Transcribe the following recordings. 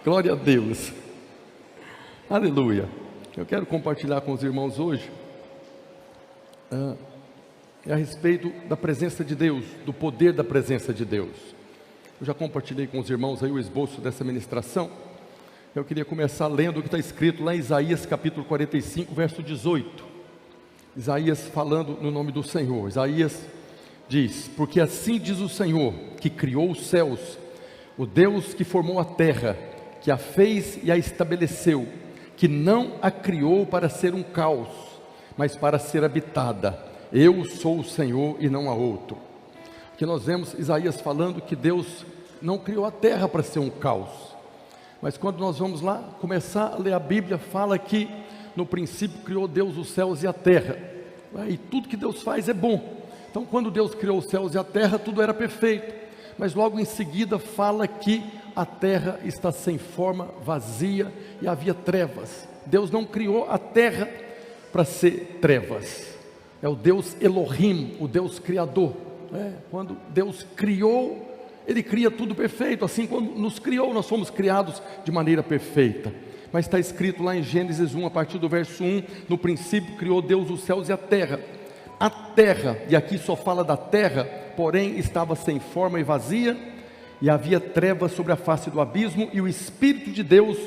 Glória a Deus. Aleluia. Eu quero compartilhar com os irmãos hoje a respeito da presença de Deus, do poder da presença de Deus. Eu já compartilhei com os irmãos aí o esboço dessa ministração. Eu queria começar lendo o que está escrito lá em Isaías capítulo 45, verso 18. Isaías falando no nome do Senhor. Isaías diz: porque assim diz o Senhor, que criou os céus, o Deus que formou a terra, que a fez e a estabeleceu, que não a criou para ser um caos, mas para ser habitada. Eu sou o Senhor e não há outro. Aqui nós vemos Isaías falando que Deus não criou a terra para ser um caos. Mas quando nós vamos lá começar a ler a Bíblia, fala que no princípio criou Deus os céus e a terra. E tudo que Deus faz é bom. Então quando Deus criou os céus e a terra, tudo era perfeito. Mas logo em seguida fala que a terra está sem forma, vazia, e havia trevas. Deus não criou a terra para ser trevas. É o Deus Elohim, o Deus Criador. Quando Deus criou, Ele cria tudo perfeito. Assim, quando nos criou, nós fomos criados de maneira perfeita. Mas está escrito lá em Gênesis 1, a partir do verso 1, no princípio criou Deus os céus e a terra. A terra, e aqui só fala da terra, porém estava sem forma e vazia, e havia trevas sobre a face do abismo, e o Espírito de Deus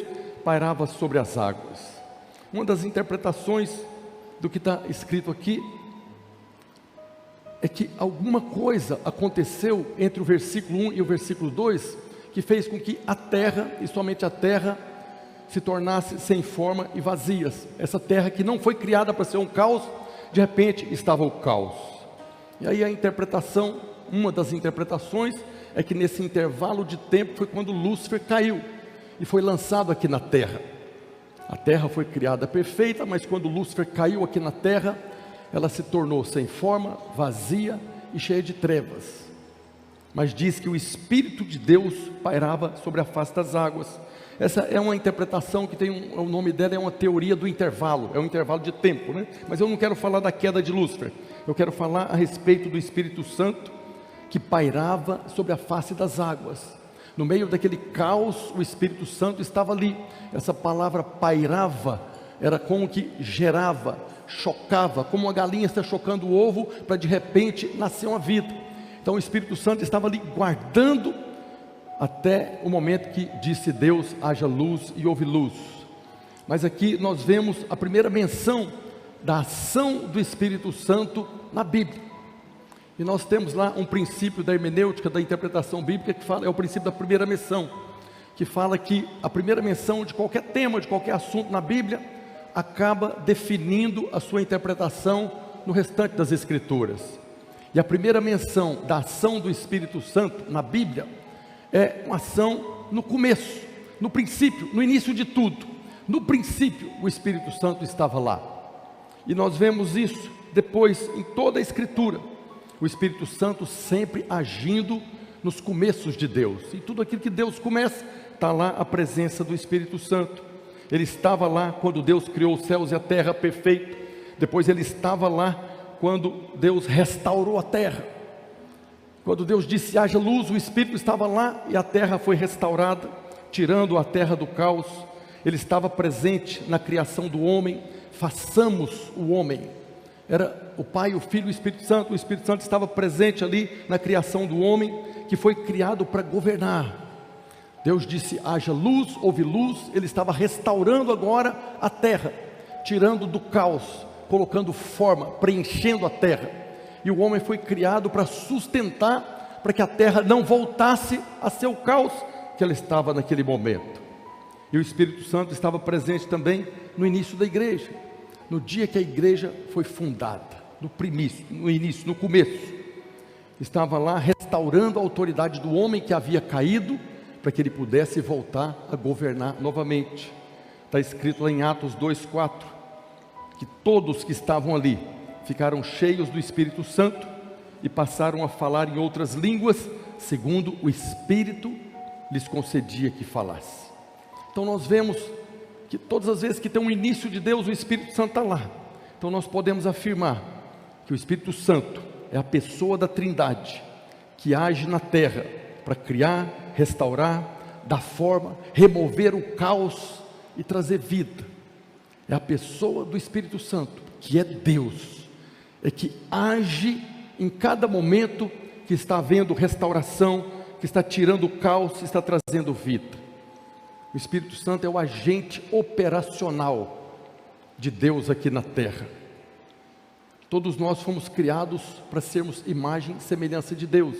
pairava sobre as águas. Uma das interpretações do que está escrito aqui é que alguma coisa aconteceu entre o versículo 1 e o versículo 2, que fez com que a terra, e somente a terra, se tornasse sem forma e vazias. Essa terra que não foi criada para ser um caos, de repente estava o caos. E aí a interpretação, uma das interpretações, é que nesse intervalo de tempo foi quando Lúcifer caiu e foi lançado aqui na terra. A terra foi criada perfeita, mas quando Lúcifer caiu aqui na terra, ela se tornou sem forma, vazia e cheia de trevas. Mas diz que o Espírito de Deus pairava sobre a face das águas. Essa é uma interpretação que tem o nome dela é uma teoria do intervalo, é um intervalo de tempo, né? Mas eu não quero falar da queda de Lúcifer, eu quero falar a respeito do Espírito Santo que pairava sobre a face das águas. No meio daquele caos, o Espírito Santo estava ali. Essa palavra pairava era como que gerava, chocava, como uma galinha está chocando o ovo para de repente nascer uma vida. Então o Espírito Santo estava ali guardando até o momento que disse Deus: haja luz, e houve luz. Mas aqui nós vemos a primeira menção da ação do Espírito Santo na Bíblia. E nós temos lá um princípio da hermenêutica, da interpretação bíblica, que fala, é o princípio da primeira menção, que fala que a primeira menção de qualquer tema, de qualquer assunto na Bíblia, acaba definindo a sua interpretação no restante das Escrituras. E a primeira menção da ação do Espírito Santo na Bíblia é uma ação no começo, no princípio, no início de tudo. No princípio o Espírito Santo estava lá. E nós vemos isso depois em toda a Escritura. O Espírito Santo sempre agindo nos começos de Deus. E tudo aquilo que Deus começa, está lá a presença do Espírito Santo. Ele estava lá quando Deus criou os céus e a terra perfeito. Depois ele estava lá quando Deus restaurou a terra. Quando Deus disse haja luz, o Espírito estava lá e a terra foi restaurada, tirando a terra do caos. Ele estava presente na criação do homem. Façamos o homem. Era o Pai, o Filho e o Espírito Santo. O Espírito Santo estava presente ali na criação do homem, que foi criado para governar. Deus disse haja luz, houve luz. Ele estava restaurando agora a terra, tirando do caos, colocando forma, preenchendo a terra. E o homem foi criado para sustentar, para que a terra não voltasse a ser o caos que ela estava naquele momento. E o Espírito Santo estava presente também no início da igreja, no dia que a igreja foi fundada, no início, no começo. Estava lá restaurando a autoridade do homem que havia caído, para que ele pudesse voltar a governar novamente. Está escrito lá em Atos 2:4, que todos que estavam ali ficaram cheios do Espírito Santo e passaram a falar em outras línguas, segundo o Espírito lhes concedia que falasse. Então nós vemos que todas as vezes que tem um início de Deus, o Espírito Santo está lá. Então nós podemos afirmar que o Espírito Santo é a pessoa da Trindade, que age na terra para criar, restaurar, dar forma, remover o caos e trazer vida. É a pessoa do Espírito Santo, que é Deus, é que age em cada momento que está havendo restauração, que está tirando o caos, está trazendo vida. O Espírito Santo é o agente operacional de Deus aqui na terra. Todos nós fomos criados para sermos imagem e semelhança de Deus.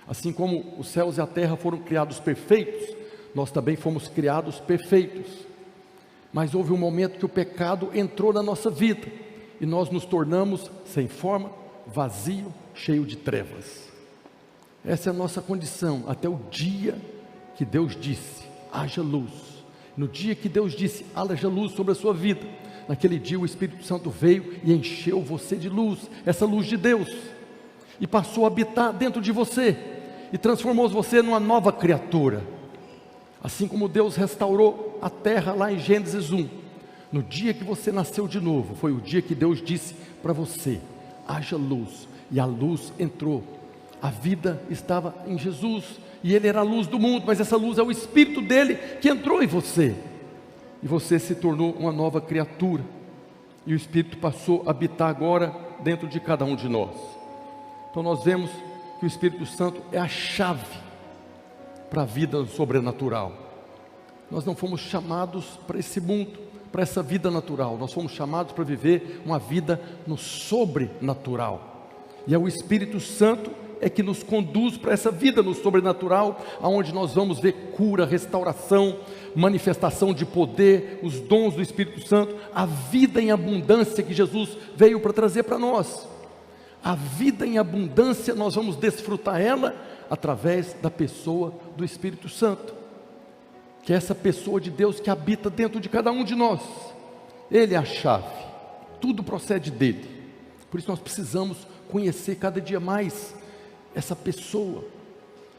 Assim como os céus e a terra foram criados perfeitos, nós também fomos criados perfeitos. Mas houve um momento que o pecado entrou na nossa vida e nós nos tornamos sem forma, vazio, cheio de trevas. Essa é a nossa condição até o dia que Deus disse: haja luz. No dia que Deus disse: haja luz sobre a sua vida, naquele dia o Espírito Santo veio e encheu você de luz, essa luz de Deus, e passou a habitar dentro de você, e transformou você numa nova criatura. Assim como Deus restaurou a terra lá em Gênesis 1, no dia que você nasceu de novo, foi o dia que Deus disse para você: haja luz, e a luz entrou. A vida estava em Jesus, e Ele era a luz do mundo, mas essa luz é o Espírito dele que entrou em você, e você se tornou uma nova criatura, e o Espírito passou a habitar agora dentro de cada um de nós. Então nós vemos que o Espírito Santo é a chave para a vida sobrenatural. Nós não fomos chamados para esse mundo, para essa vida natural, nós fomos chamados para viver uma vida no sobrenatural, e é o Espírito Santo é que nos conduz para essa vida no sobrenatural, aonde nós vamos ver cura, restauração, manifestação de poder, os dons do Espírito Santo, a vida em abundância que Jesus veio para trazer para nós. A vida em abundância, nós vamos desfrutar ela através da pessoa do Espírito Santo, que é essa pessoa de Deus que habita dentro de cada um de nós. Ele é a chave, tudo procede dele. Por isso nós precisamos conhecer cada dia mais essa pessoa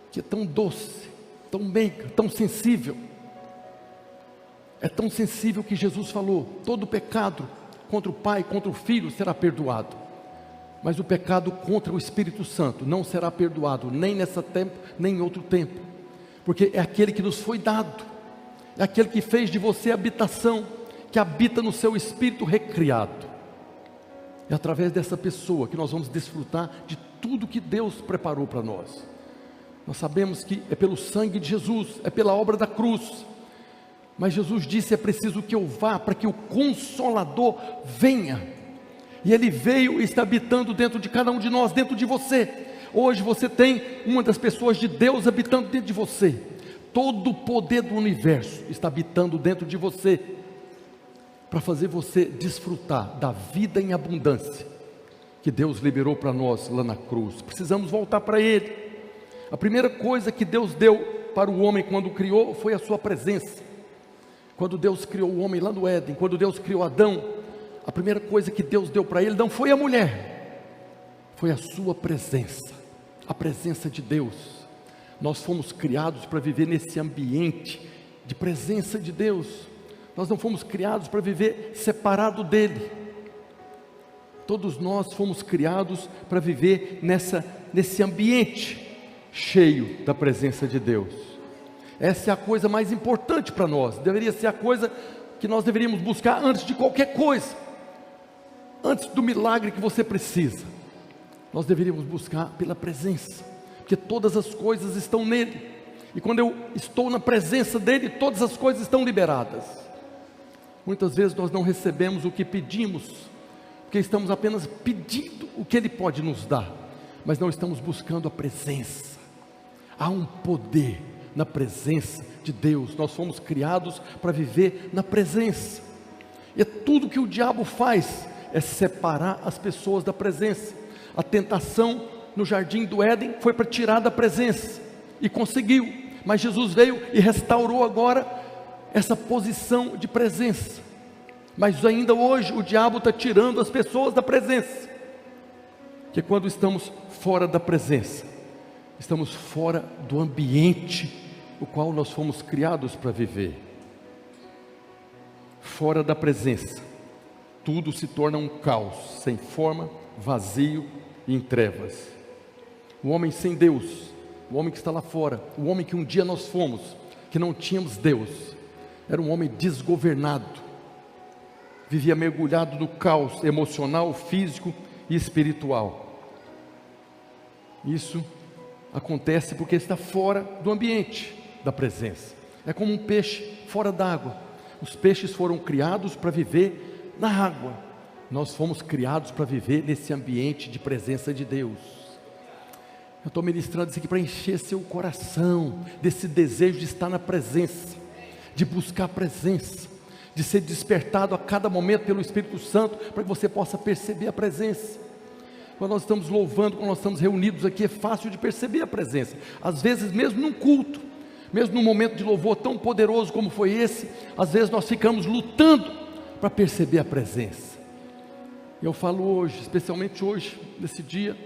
que é tão doce, tão meiga, tão sensível. É tão sensível que Jesus falou: todo pecado contra o Pai, contra o Filho será perdoado, mas o pecado contra o Espírito Santo não será perdoado, nem nesse tempo, nem em outro tempo, porque é aquele que nos foi dado, é aquele que fez de você habitação, que habita no seu espírito recriado. É através dessa pessoa que nós vamos desfrutar de tudo que Deus preparou para nós. Nós sabemos que é pelo sangue de Jesus, é pela obra da cruz, mas Jesus disse: é preciso que eu vá para que o Consolador venha, e Ele veio e está habitando dentro de cada um de nós, dentro de você. Hoje você tem uma das pessoas de Deus habitando dentro de você, todo o poder do universo está habitando dentro de você, para fazer você desfrutar da vida em abundância, que Deus liberou para nós lá na cruz. Precisamos voltar para Ele. A primeira coisa que Deus deu para o homem quando o criou, foi a sua presença. Quando Deus criou o homem lá no Éden, quando Deus criou Adão, a primeira coisa que Deus deu para ele, não foi a mulher, foi a sua presença, a presença de Deus. Nós fomos criados para viver nesse ambiente de presença de Deus. Nós não fomos criados para viver separado dele. Todos nós fomos criados para viver nesse ambiente cheio da presença de Deus. Essa é a coisa mais importante para nós, deveria ser a coisa que nós deveríamos buscar antes de qualquer coisa. Antes do milagre que você precisa, nós deveríamos buscar pela presença, porque todas as coisas estão nele, e quando eu estou na presença dele, todas as coisas estão liberadas. Muitas vezes nós não recebemos o que pedimos, porque estamos apenas pedindo o que Ele pode nos dar, mas não estamos buscando a presença. Há um poder na presença de Deus. Nós fomos criados para viver na presença, e tudo que o diabo faz é separar as pessoas da presença. A tentação no jardim do Éden foi para tirar da presença, e conseguiu, mas Jesus veio e restaurou agora essa posição de presença. Mas ainda hoje o diabo está tirando as pessoas da presença, que quando estamos fora da presença, estamos fora do ambiente o qual nós fomos criados para viver. Fora da presença, tudo se torna um caos, sem forma, vazio e em trevas. O homem sem Deus, o homem que está lá fora, o homem que um dia nós fomos, que não tínhamos Deus, era um homem desgovernado, vivia mergulhado no caos emocional, físico e espiritual. Isso acontece porque está fora do ambiente da presença. É como um peixe fora d'água. Os peixes foram criados para viver na água. Nós fomos criados para viver nesse ambiente de presença de Deus. Eu estou ministrando isso aqui para encher seu coração desse desejo de estar na presença, de buscar a presença, de ser despertado a cada momento pelo Espírito Santo, para que você possa perceber a presença. Quando nós estamos louvando, quando nós estamos reunidos aqui, é fácil de perceber a presença. Às vezes mesmo num culto, mesmo num momento de louvor tão poderoso como foi esse, às vezes nós ficamos lutando para perceber a presença. Eu falo hoje, especialmente hoje, nesse dia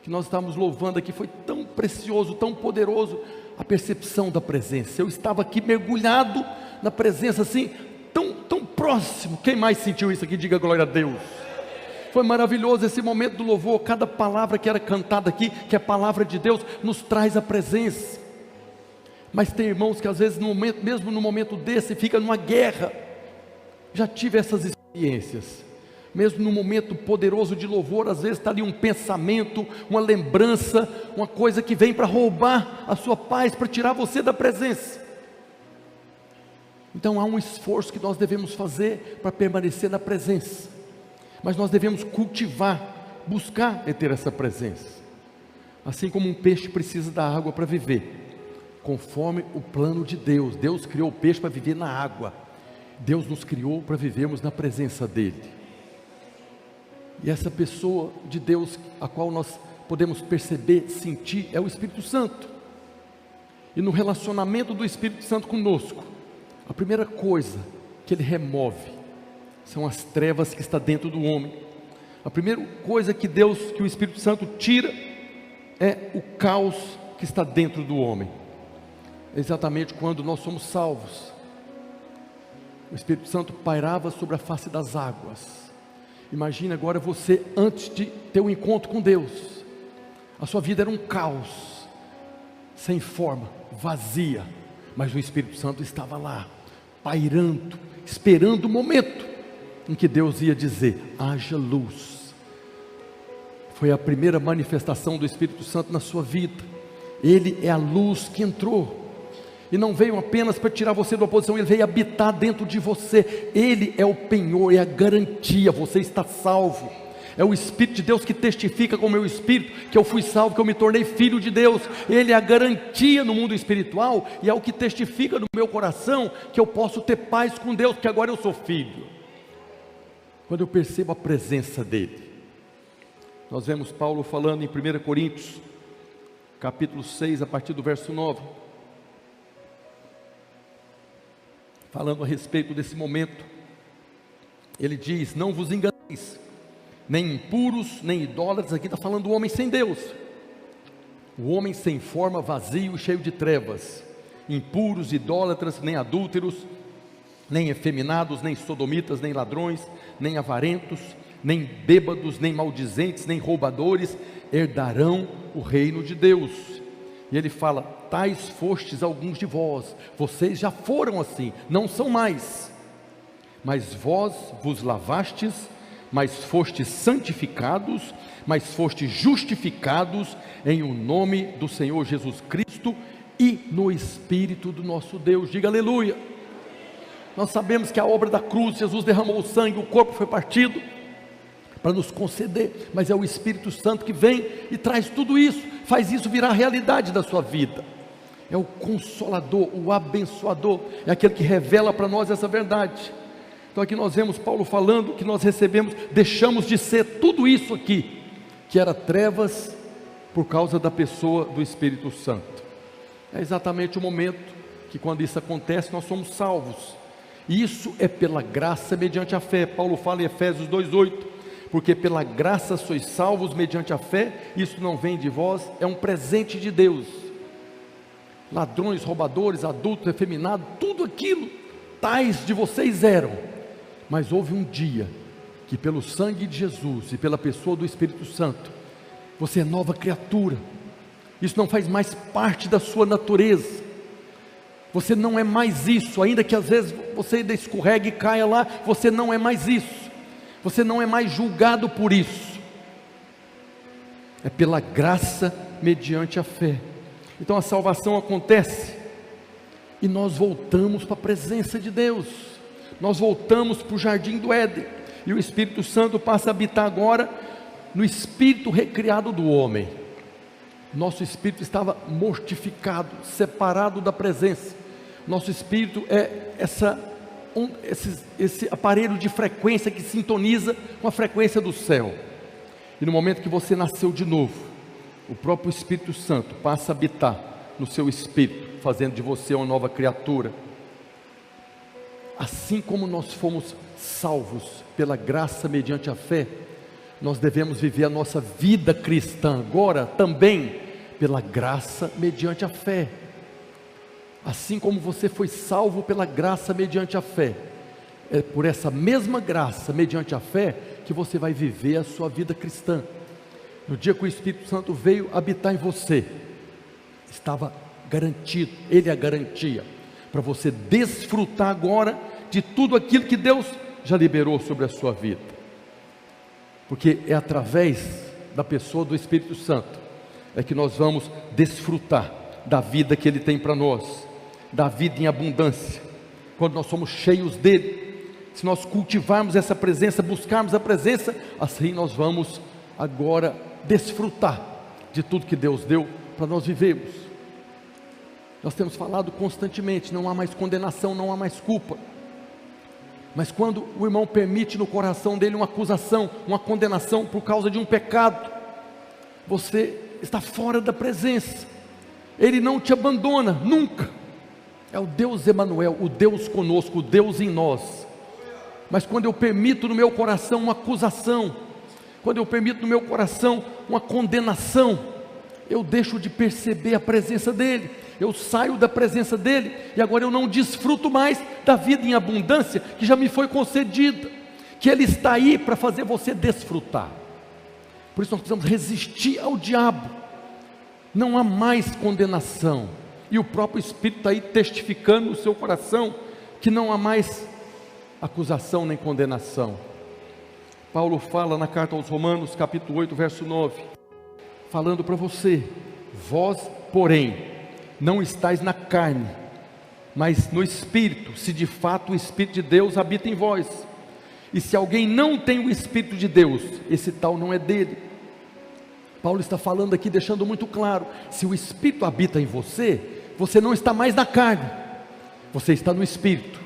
que nós estávamos louvando aqui, foi tão precioso, tão poderoso, a percepção da presença. Eu estava aqui mergulhado na presença, assim, tão próximo. Quem mais sentiu isso aqui? Diga glória a Deus. Foi maravilhoso esse momento do louvor. Cada palavra que era cantada aqui, que é a palavra de Deus, nos traz a presença. Mas tem irmãos que às vezes, mesmo no momento desse, fica numa guerra. Já tive essas experiências. Mesmo no momento poderoso de louvor, às vezes está ali um pensamento, uma lembrança, uma coisa que vem para roubar a sua paz, para tirar você da presença. Então há um esforço que nós devemos fazer para permanecer na presença, mas nós devemos cultivar, buscar ter essa presença, assim como um peixe precisa da água para viver, conforme o plano de Deus. Deus criou o peixe para viver na água, Deus nos criou para vivermos na presença dEle. E essa pessoa de Deus, a qual nós podemos perceber, sentir, é o Espírito Santo. E no relacionamento do Espírito Santo conosco, a primeira coisa que Ele remove são as trevas que está dentro do homem. A primeira coisa que o Espírito Santo tira é o caos que está dentro do homem. É exatamente quando nós somos salvos, o Espírito Santo pairava sobre a face das águas. Imagine agora você antes de ter um encontro com Deus. A sua vida era um caos, sem forma, vazia, mas o Espírito Santo estava lá, pairando, esperando o momento em que Deus ia dizer: haja luz. Foi a primeira manifestação do Espírito Santo na sua vida. Ele é a luz que entrou, e não veio apenas para tirar você da oposição, Ele veio habitar dentro de você. Ele é o penhor, é a garantia, você está salvo. É o Espírito de Deus que testifica com o meu espírito que eu fui salvo, que eu me tornei filho de Deus. Ele é a garantia no mundo espiritual, e é o que testifica no meu coração que eu posso ter paz com Deus, que agora eu sou filho. Quando eu percebo a presença dEle. Nós vemos Paulo falando em 1 Coríntios, capítulo 6, a partir do verso 9. Falando a respeito desse momento, ele diz: não vos enganeis, nem impuros, nem idólatras. Aqui está falando do homem sem Deus, o homem sem forma, vazio, cheio de trevas. Impuros, idólatras, nem adúlteros, nem efeminados, nem sodomitas, nem ladrões, nem avarentos, nem bêbados, nem maldizentes, nem roubadores herdarão o reino de Deus. E ele fala: tais fostes alguns de vós, vocês já foram assim, não são mais, mas vós vos lavastes, mas fostes santificados, mas fostes justificados em o nome do Senhor Jesus Cristo e no Espírito do nosso Deus. Diga aleluia. Nós sabemos que a obra da cruz, Jesus derramou o sangue, o corpo foi partido para nos conceder, mas é o Espírito Santo que vem e traz tudo isso, faz isso virar realidade da sua vida. É o Consolador, o abençoador, é aquele que revela para nós essa verdade. Então aqui nós vemos Paulo falando que nós recebemos, deixamos de ser tudo isso aqui, que era trevas, por causa da pessoa do Espírito Santo. É exatamente o momento que, quando isso acontece, nós somos salvos. Isso é pela graça mediante a fé. Paulo fala em Efésios 2:8, porque pela graça sois salvos mediante a fé, isso não vem de vós, é um presente de Deus. Ladrões, roubadores, adultos, efeminados, tudo aquilo, tais de vocês eram, mas houve um dia, que pelo sangue de Jesus, e pela pessoa do Espírito Santo, você é nova criatura, isso não faz mais parte da sua natureza. Você não é mais isso, ainda que às vezes você ainda escorregue e caia lá, você não é mais isso. Você não é mais julgado por isso. É pela graça mediante a fé. Então a salvação acontece e nós voltamos para a presença de Deus. Nós voltamos para o jardim do Éden e o Espírito Santo passa a habitar agora no espírito recriado do homem. Nosso espírito estava mortificado, separado da presença. Nosso espírito é esse aparelho de frequência que sintoniza com a frequência do céu. E no momento que você nasceu de novo, o próprio Espírito Santo passa a habitar no seu espírito, fazendo de você uma nova criatura. Assim como nós fomos salvos pela graça mediante a fé, nós devemos viver a nossa vida cristã agora também pela graça mediante a fé. Assim como você foi salvo pela graça mediante a fé, é por essa mesma graça mediante a fé que você vai viver a sua vida cristã. No dia que o Espírito Santo veio habitar em você, estava garantido, Ele a garantia, para você desfrutar agora de tudo aquilo que Deus já liberou sobre a sua vida. Porque é através da pessoa do Espírito Santo é que nós vamos desfrutar da vida que Ele tem para nós, da vida em abundância, quando nós somos cheios dEle. Se nós cultivarmos essa presença, buscarmos a presença, assim nós vamos agora desfrutar de tudo que Deus deu para nós vivermos. Nós temos falado constantemente, não há mais condenação, não há mais culpa. Mas quando o irmão permite no coração dele uma acusação, uma condenação por causa de um pecado, você está fora da presença. Ele não te abandona, nunca. É o Deus Emanuel, o Deus conosco, o Deus em nós. Mas quando eu permito no meu coração uma acusação, quando eu permito no meu coração uma condenação, eu deixo de perceber a presença dEle, eu saio da presença dEle, e agora eu não desfruto mais da vida em abundância, que já me foi concedida, que Ele está aí para fazer você desfrutar. Por isso nós precisamos resistir ao diabo, não há mais condenação, e o próprio Espírito está aí testificando no seu coração, que não há mais acusação nem condenação. Paulo fala na carta aos Romanos, capítulo 8, verso 9, falando para você: vós, porém, não estáis na carne, mas no Espírito, se de fato o Espírito de Deus habita em vós. E se alguém não tem o Espírito de Deus, esse tal não é dele. Paulo está falando aqui, deixando muito claro: se o Espírito habita em você, você não está mais na carne, você está no Espírito.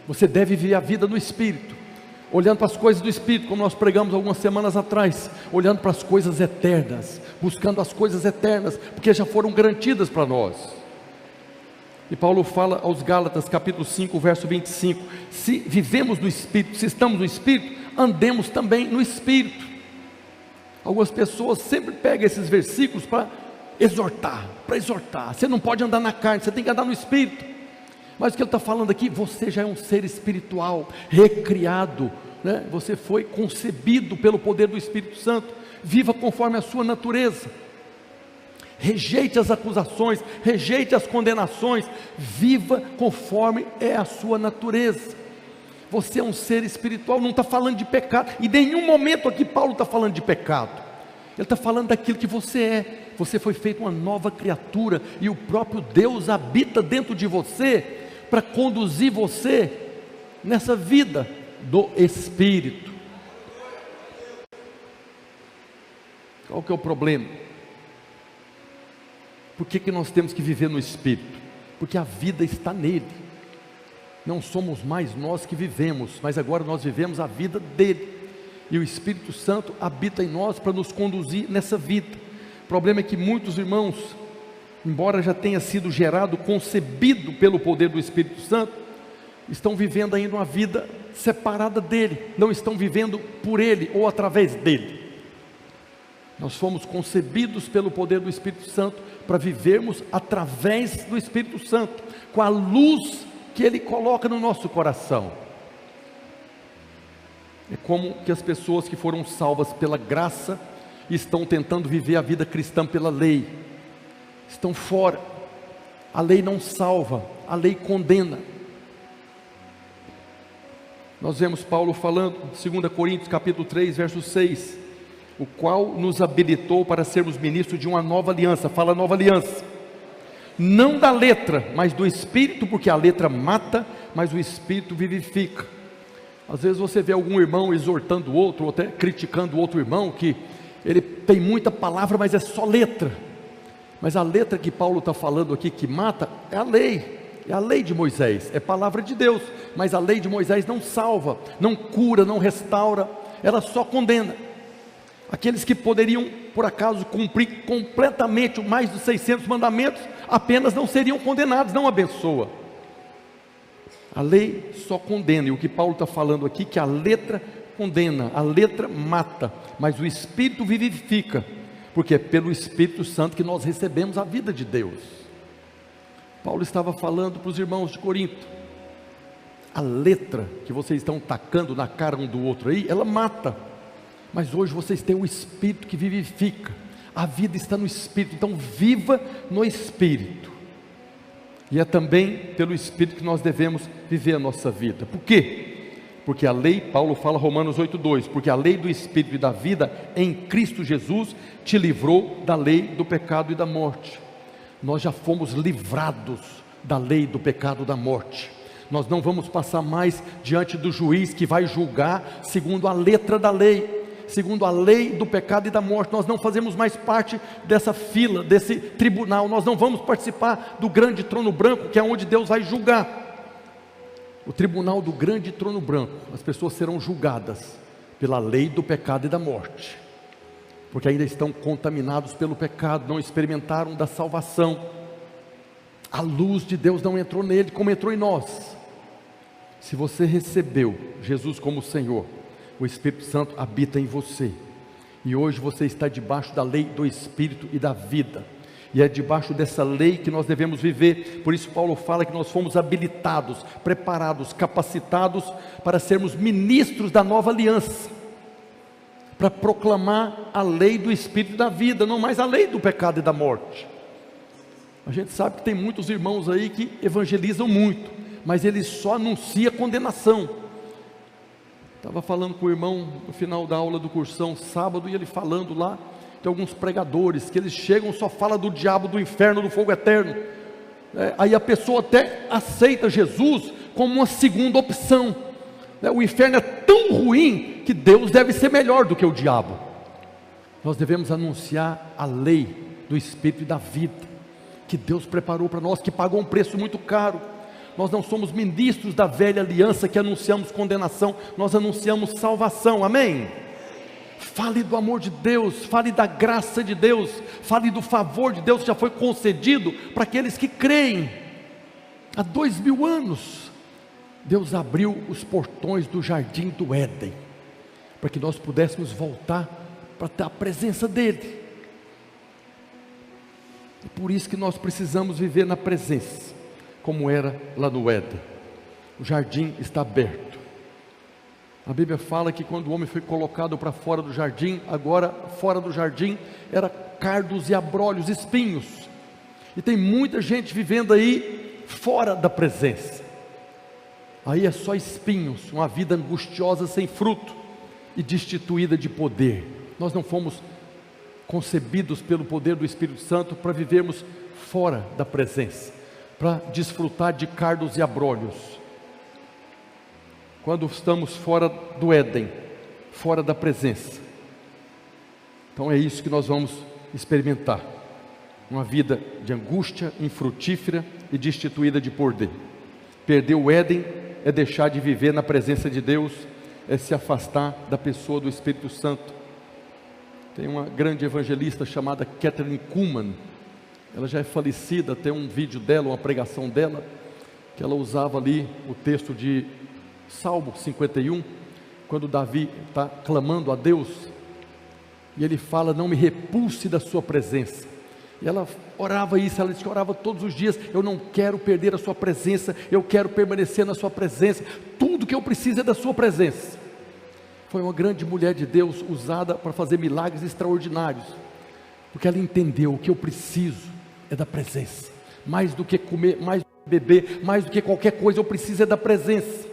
Você deve viver a vida no Espírito, olhando para as coisas do Espírito, como nós pregamos algumas semanas atrás, olhando para as coisas eternas, buscando as coisas eternas, porque já foram garantidas para nós. E Paulo fala aos Gálatas, capítulo 5, verso 25, se vivemos no Espírito, se estamos no Espírito, andemos também no Espírito. Algumas pessoas sempre pegam esses versículos para exortar, você não pode andar na carne, você tem que andar no Espírito. Mas o que ele está falando aqui, você já é um ser espiritual, recriado, né? Você foi concebido pelo poder do Espírito Santo, viva conforme a sua natureza, rejeite as acusações, rejeite as condenações, viva conforme é a sua natureza. Você é um ser espiritual, não está falando de pecado, em nenhum momento aqui Paulo está falando de pecado, ele está falando daquilo que você é. Você foi feito uma nova criatura, e o próprio Deus habita dentro de você, para conduzir você nessa vida do Espírito. Qual que é o problema? Por que nós temos que viver no Espírito? Porque a vida está nele. Não somos mais nós que vivemos, mas agora nós vivemos a vida dele, e o Espírito Santo habita em nós para nos conduzir nessa vida. O problema é que muitos irmãos, embora já tenha sido gerado, concebido pelo poder do Espírito Santo, estão vivendo ainda uma vida separada dele, não estão vivendo por ele ou através dele. Nós fomos concebidos pelo poder do Espírito Santo para vivermos através do Espírito Santo, com a luz que ele coloca no nosso coração. É como que as pessoas que foram salvas pela graça estão tentando viver a vida cristã pela lei, estão fora. A lei não salva, a lei condena. Nós vemos Paulo falando, 2 Coríntios capítulo 3, verso 6, o qual nos habilitou para sermos ministros de uma nova aliança. Fala nova aliança, não da letra, mas do Espírito, porque a letra mata, mas o Espírito vivifica. Às vezes você vê algum irmão exortando o outro, ou até criticando o outro irmão, que ele tem muita palavra, mas é só letra. Mas a letra que Paulo está falando aqui, que mata, é a lei de Moisés, é palavra de Deus, mas a lei de Moisés não salva, não cura, não restaura, ela só condena. Aqueles que poderiam, por acaso, cumprir completamente mais dos 600 mandamentos, apenas não seriam condenados, não abençoa. A lei só condena, e o que Paulo está falando aqui, que a letra condena, a letra mata, mas o Espírito vivifica, porque é pelo Espírito Santo que nós recebemos a vida de Deus. Paulo estava falando para os irmãos de Corinto, a letra que vocês estão tacando na cara um do outro aí, ela mata, mas hoje vocês têm o Espírito que vivifica, a vida está no Espírito, então viva no Espírito. E é também pelo Espírito que nós devemos viver a nossa vida. Por quê? Porque a lei, Paulo fala Romanos 8,2, porque a lei do Espírito e da vida em Cristo Jesus te livrou da lei do pecado e da morte. Nós já fomos livrados da lei do pecado e da morte. Nós não vamos passar mais diante do juiz que vai julgar segundo a letra da lei, segundo a lei do pecado e da morte. Nós não fazemos mais parte dessa fila, desse tribunal. Nós não vamos participar do grande trono branco, que é onde Deus vai julgar. O tribunal do grande trono branco, as pessoas serão julgadas pela lei do pecado e da morte, porque ainda estão contaminados pelo pecado, não experimentaram da salvação. A luz de Deus não entrou nele como entrou em nós. Se você recebeu Jesus como Senhor, o Espírito Santo habita em você, e hoje você está debaixo da lei do Espírito e da vida, e é debaixo dessa lei que nós devemos viver. Por isso Paulo fala que nós fomos habilitados, preparados, capacitados para sermos ministros da nova aliança, para proclamar a lei do Espírito e da vida, não mais a lei do pecado e da morte. A gente sabe que tem muitos irmãos aí que evangelizam muito, mas eles só anunciam condenação. Estava falando com o irmão no final da aula do cursão sábado, e ele falando lá, tem alguns pregadores que eles chegam, só fala do diabo, do inferno, do fogo eterno. Aí a pessoa até aceita Jesus como uma segunda opção. O inferno é tão ruim que Deus deve ser melhor do que o diabo. Nós devemos anunciar a lei do Espírito e da vida, que Deus preparou para nós, que pagou um preço muito caro. Nós não somos ministros da velha aliança que anunciamos condenação, nós anunciamos salvação, amém? Fale do amor de Deus, fale da graça de Deus, fale do favor de Deus que já foi concedido para aqueles que creem. Há 2000 anos, Deus abriu os portões do jardim do Éden, para que nós pudéssemos voltar para ter a presença dEle. E por isso que nós precisamos viver na presença, como era lá no Éden. O jardim está aberto. A Bíblia fala que quando o homem foi colocado para fora do jardim, agora fora do jardim era cardos e abrolhos, espinhos. E tem muita gente vivendo aí fora da presença. Aí é só espinhos, uma vida angustiosa sem fruto e destituída de poder. Nós não fomos concebidos pelo poder do Espírito Santo para vivermos fora da presença, para desfrutar de cardos e abrolhos. Quando estamos fora do Éden, fora da presença, então é isso que nós vamos experimentar, uma vida de angústia, infrutífera e destituída de poder. Perder o Éden é deixar de viver na presença de Deus, é se afastar da pessoa do Espírito Santo. Tem uma grande evangelista chamada Kathryn Kuhlman, ela já é falecida, tem um vídeo dela, uma pregação dela, que ela usava ali o texto de Salmo 51, quando Davi está clamando a Deus, e ele fala: não me repulse da sua presença. E ela orava isso, ela disse que orava todos os dias: eu não quero perder a sua presença, eu quero permanecer na sua presença, tudo que eu preciso é da sua presença. Foi uma grande mulher de Deus, usada para fazer milagres extraordinários, porque ela entendeu: o que eu preciso é da presença, mais do que comer, mais beber, mais do que qualquer coisa eu preciso é da presença.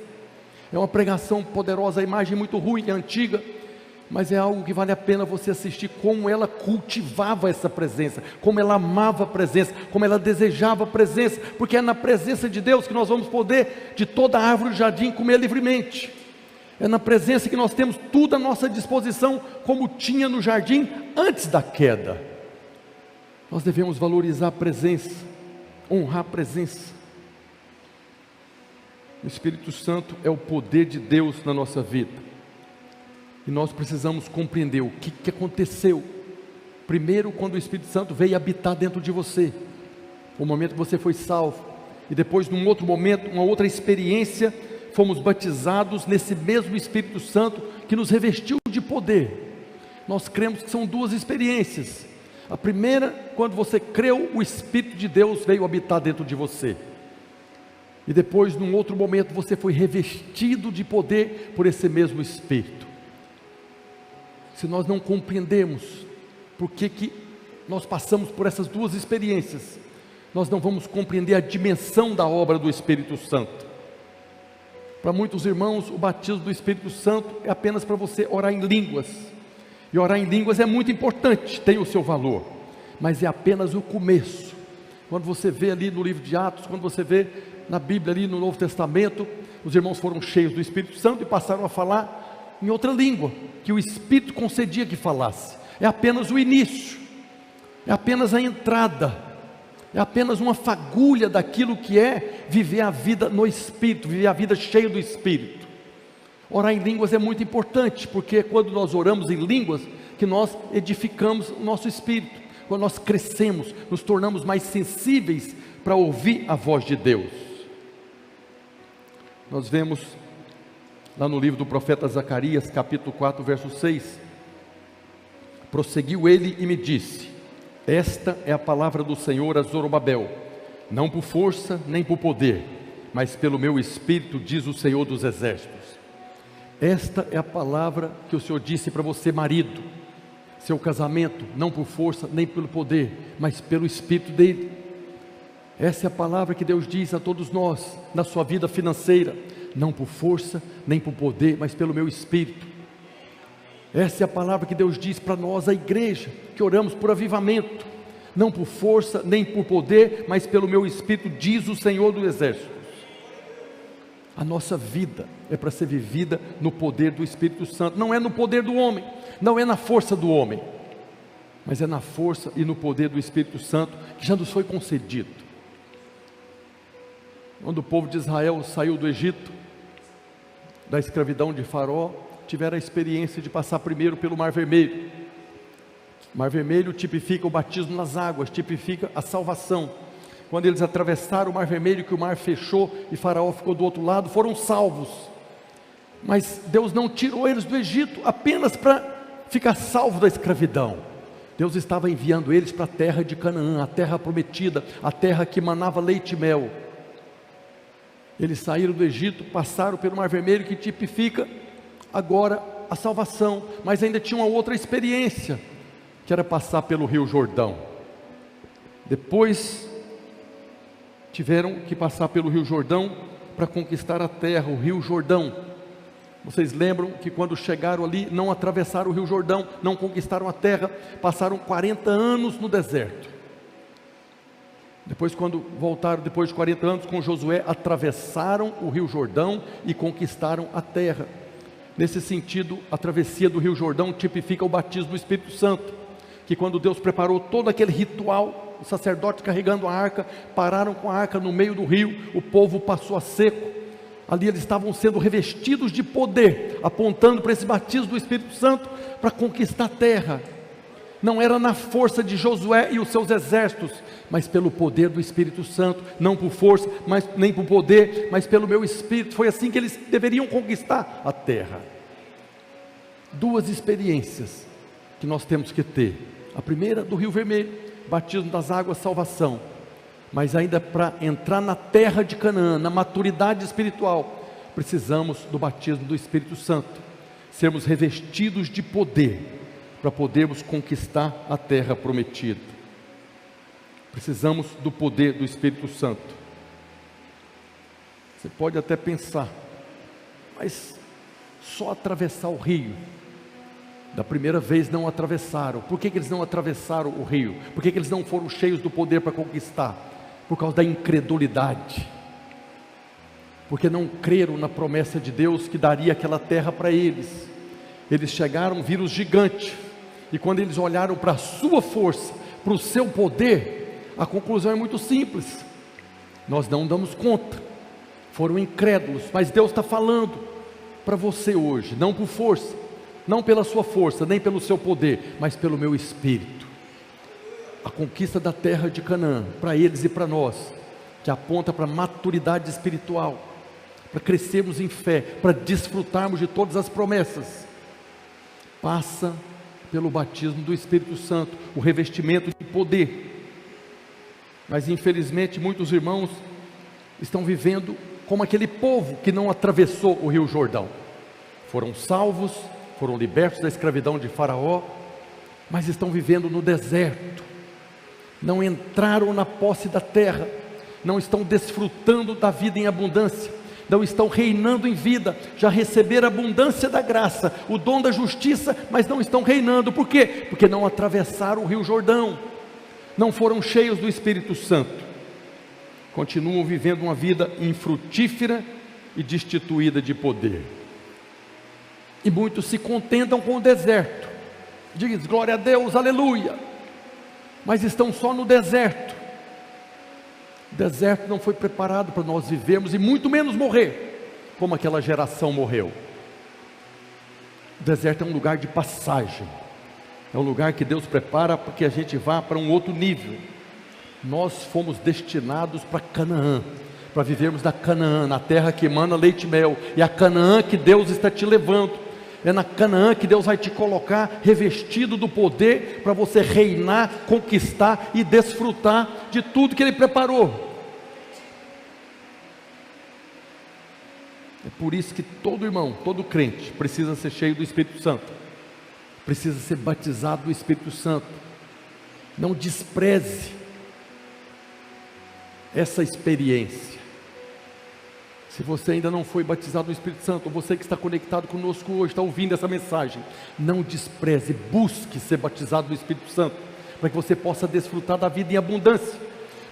É uma pregação poderosa, a imagem muito ruim, é antiga, mas é algo que vale a pena você assistir, como ela cultivava essa presença, como ela amava a presença, como ela desejava a presença, porque é na presença de Deus que nós vamos poder, de toda a árvore do jardim, comer livremente. É na presença que nós temos tudo à nossa disposição, como tinha no jardim antes da queda. Nós devemos valorizar a presença, honrar a presença. O Espírito Santo é o poder de Deus na nossa vida. E nós precisamos compreender o que aconteceu. Primeiro, quando o Espírito Santo veio habitar dentro de você, o momento que você foi salvo. E depois, num outro momento, uma outra experiência, fomos batizados nesse mesmo Espírito Santo que nos revestiu de poder. Nós cremos que são duas experiências. A primeira, quando você creu, o Espírito de Deus veio habitar dentro de você. E depois, num outro momento, você foi revestido de poder por esse mesmo Espírito. Se nós não compreendermos por que nós passamos por essas duas experiências, nós não vamos compreender a dimensão da obra do Espírito Santo. Para muitos irmãos, o batismo do Espírito Santo é apenas para você orar em línguas. E orar em línguas é muito importante, tem o seu valor, mas é apenas o começo. Quando você vê ali no livro de Atos, quando você vê na Bíblia ali no Novo Testamento, os irmãos foram cheios do Espírito Santo e passaram a falar em outra língua, que o Espírito concedia que falasse. É apenas o início, é apenas a entrada, é apenas uma fagulha daquilo que é viver a vida no Espírito, viver a vida cheia do Espírito. Orar em línguas é muito importante, porque é quando nós oramos em línguas que nós edificamos o nosso espírito, quando nós crescemos, nos tornamos mais sensíveis para ouvir a voz de Deus. Nós vemos lá no livro do profeta Zacarias, capítulo 4, verso 6, prosseguiu ele e me disse: esta é a palavra do Senhor a Zorobabel, não por força nem por poder, mas pelo meu Espírito, diz o Senhor dos Exércitos. Esta é a palavra que o Senhor disse para você, marido, seu casamento, não por força nem pelo poder, mas pelo Espírito dele. Essa é a palavra que Deus diz a todos nós, na sua vida financeira, não por força, nem por poder, mas pelo meu Espírito. Essa é a palavra que Deus diz para nós, a igreja, que oramos por avivamento, não por força, nem por poder, mas pelo meu Espírito, diz o Senhor dos Exércitos. A nossa vida é para ser vivida no poder do Espírito Santo, não é no poder do homem, não é na força do homem, mas é na força e no poder do Espírito Santo, que já nos foi concedido. Quando o povo de Israel saiu do Egito, da escravidão de Faraó, tiveram a experiência de passar primeiro pelo Mar Vermelho. O Mar Vermelho tipifica o batismo nas águas, tipifica a salvação. Quando eles atravessaram o Mar Vermelho, que o mar fechou e Faraó ficou do outro lado, foram salvos. Mas Deus não tirou eles do Egito apenas para ficar salvo da escravidão. Deus estava enviando eles para a terra de Canaã, a terra prometida, a terra que manava leite e mel. Eles saíram do Egito, passaram pelo Mar Vermelho, que tipifica agora a salvação, mas ainda tinha uma outra experiência, que era passar pelo Rio Jordão. Depois tiveram que passar pelo Rio Jordão para conquistar a terra, o Rio Jordão. Vocês lembram que quando chegaram ali, não atravessaram o Rio Jordão, não conquistaram a terra, passaram 40 anos no deserto. Depois, quando voltaram, depois de 40 anos, com Josué, atravessaram o Rio Jordão e conquistaram a terra. Nesse sentido, a travessia do Rio Jordão tipifica o batismo do Espírito Santo, que quando Deus preparou todo aquele ritual, os sacerdotes carregando a arca, pararam com a arca no meio do rio, o povo passou a seco. Ali eles estavam sendo revestidos de poder, apontando para esse batismo do Espírito Santo, para conquistar a terra. Não era na força de Josué e os seus exércitos, mas pelo poder do Espírito Santo, não por força, nem por poder, mas pelo meu Espírito. Foi assim que eles deveriam conquistar a terra. Duas experiências que nós temos que ter. A primeira do Rio Vermelho, batismo das águas, salvação. Mas ainda para entrar na terra de Canaã, na maturidade espiritual, precisamos do batismo do Espírito Santo, sermos revestidos de poder, para podermos conquistar a terra prometida. Precisamos do poder do Espírito Santo. Você pode até pensar, mas só atravessar o rio. Da primeira vez não atravessaram. Por que eles não atravessaram o rio? Por que eles não foram cheios do poder para conquistar? Por causa da incredulidade. Porque não creram na promessa de Deus que daria aquela terra para eles. Eles chegaram, viram os gigantes, e quando eles olharam para a sua força, para o seu poder, a conclusão é muito simples: nós não damos conta. Foram incrédulos. Mas Deus está falando para você hoje, não por força, não pela sua força, nem pelo seu poder, mas pelo meu Espírito. A conquista da terra de Canaã, para eles e para nós, que aponta para a maturidade espiritual, para crescermos em fé, para desfrutarmos de todas as promessas, passa pelo batismo do Espírito Santo, o revestimento de poder. Mas infelizmente muitos irmãos estão vivendo como aquele povo que não atravessou o Rio Jordão. Foram salvos, foram libertos da escravidão de Faraó, mas estão vivendo no deserto, não entraram na posse da terra, não estão desfrutando da vida em abundância, não estão reinando em vida, já receberam a abundância da graça, o dom da justiça, mas não estão reinando. Por quê? Porque não atravessaram o Rio Jordão, não foram cheios do Espírito Santo, continuam vivendo uma vida infrutífera e destituída de poder. E muitos se contentam com o deserto, diz glória a Deus, aleluia, mas estão só no deserto. O deserto não foi preparado para nós vivermos, e muito menos morrer, como aquela geração morreu. O deserto é um lugar de passagem, é um lugar que Deus prepara para que a gente vá para um outro nível. Nós fomos destinados para Canaã, para vivermos na Canaã, na terra que emana leite e mel, e a Canaã que Deus está te levando, é na Canaã que Deus vai te colocar revestido do poder, para você reinar, conquistar e desfrutar de tudo que Ele preparou. É por isso que todo irmão, todo crente precisa ser cheio do Espírito Santo, precisa ser batizado do Espírito Santo. Não despreze essa experiência. Se você ainda não foi batizado no Espírito Santo, ou você que está conectado conosco hoje, está ouvindo essa mensagem, não despreze, busque ser batizado no Espírito Santo, para que você possa desfrutar da vida em abundância.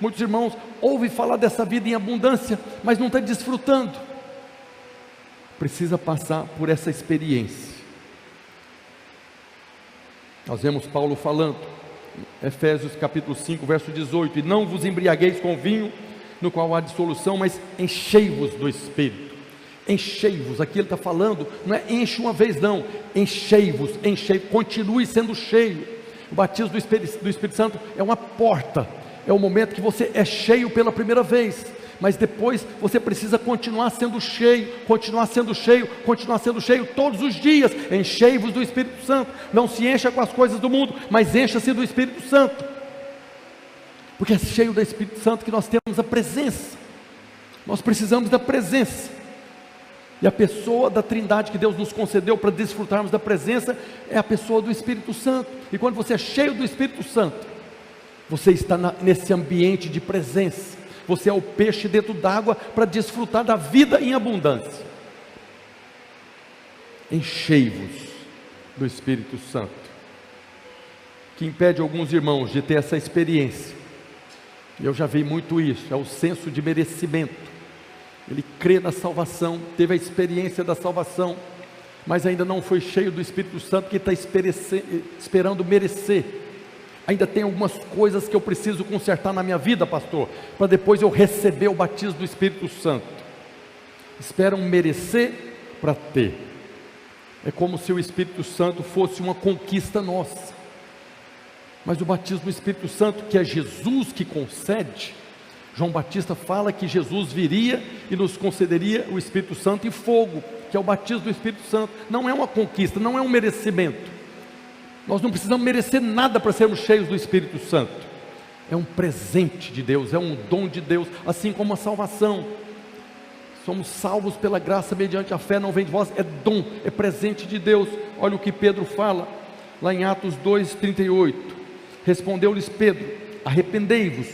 Muitos irmãos ouvem falar dessa vida em abundância, mas não estão desfrutando. Precisa passar por essa experiência. Nós vemos Paulo falando, Efésios capítulo 5, verso 18: e não vos embriagueis com vinho, no qual há dissolução, mas enchei-vos do Espírito. Enchei-vos, aqui ele está falando, não é enche uma vez não, enchei-vos, continue sendo cheio. O batismo do Espírito Santo é uma porta, é o momento que você é cheio pela primeira vez, mas depois você precisa continuar sendo cheio, continuar sendo cheio, continuar sendo cheio todos os dias. Enchei-vos do Espírito Santo. Não se encha com as coisas do mundo, mas encha-se do Espírito Santo, porque é cheio do Espírito Santo que nós temos a presença. Nós precisamos da presença, e a pessoa da Trindade que Deus nos concedeu para desfrutarmos da presença é a pessoa do Espírito Santo. E quando você é cheio do Espírito Santo, você está nesse ambiente de presença. Você é o peixe dentro d'água para desfrutar da vida em abundância. Enchei-vos do Espírito Santo. O que impede alguns irmãos de ter essa experiência, eu já vi muito isso, é o senso de merecimento. Ele crê na salvação, teve a experiência da salvação, mas ainda não foi cheio do Espírito Santo, que está esperando merecer. Ainda tem algumas coisas que eu preciso consertar na minha vida, pastor, para depois eu receber o batismo do Espírito Santo. Esperam merecer para ter. É como se o Espírito Santo fosse uma conquista nossa. Mas o batismo do Espírito Santo, que é Jesus que concede, João Batista fala que Jesus viria e nos concederia o Espírito Santo e fogo, que é o batismo do Espírito Santo. Não é uma conquista, não é um merecimento. Nós não precisamos merecer nada para sermos cheios do Espírito Santo. É um presente de Deus, é um dom de Deus, assim como a salvação. Somos salvos pela graça mediante a fé, não vem de vós, é dom, é presente de Deus. Olha o que Pedro fala, lá em Atos 2:38. Respondeu-lhes Pedro: arrependei-vos,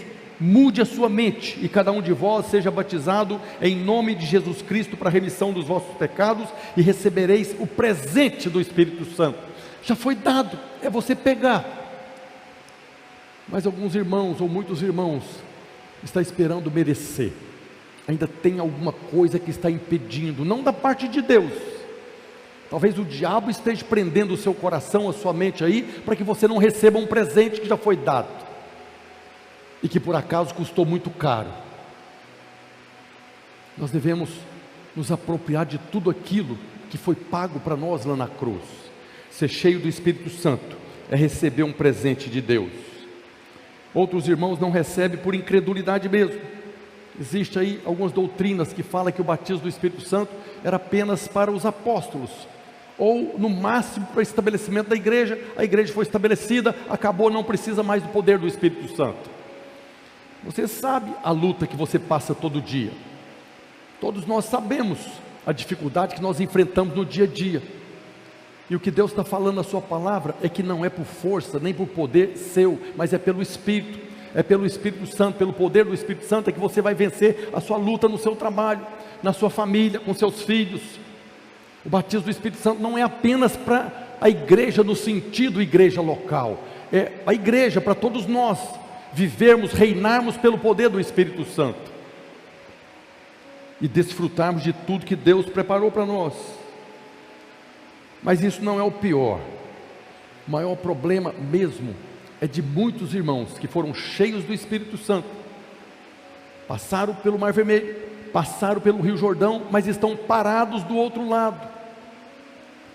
mude a sua mente, e cada um de vós seja batizado em nome de Jesus Cristo para a remissão dos vossos pecados, e recebereis o presente do Espírito Santo. Já foi dado, é você pegar. Mas alguns irmãos, ou muitos irmãos, está esperando merecer. Ainda tem alguma coisa que está impedindo, não da parte de Deus. Talvez o diabo esteja prendendo o seu coração, a sua mente aí, para que você não receba um presente que já foi dado, e que por acaso custou muito caro. Nós devemos nos apropriar de tudo aquilo que foi pago para nós lá na cruz. Ser cheio do Espírito Santo é receber um presente de Deus. Outros irmãos não recebem por incredulidade mesmo. Existe aí algumas doutrinas que falam que o batismo do Espírito Santo era apenas para os apóstolos, ou no máximo para o estabelecimento da igreja. A igreja foi estabelecida, acabou, não precisa mais do poder do Espírito Santo. Você sabe a luta que você passa todo dia. Todos nós sabemos a dificuldade que nós enfrentamos no dia a dia. E o que Deus está falando na sua palavra é que não é por força, nem por poder seu, mas é pelo Espírito. É pelo Espírito Santo, pelo poder do Espírito Santo é que você vai vencer a sua luta no seu trabalho, na sua família, com seus filhos. O batismo do Espírito Santo não é apenas para a igreja no sentido igreja local. É a igreja para todos nós vivermos, reinarmos pelo poder do Espírito Santo e desfrutarmos de tudo que Deus preparou para nós. Mas isso não é o pior. O maior problema mesmo é de muitos irmãos que foram cheios do Espírito Santo, passaram pelo Mar Vermelho, passaram pelo Rio Jordão, mas estão parados do outro lado.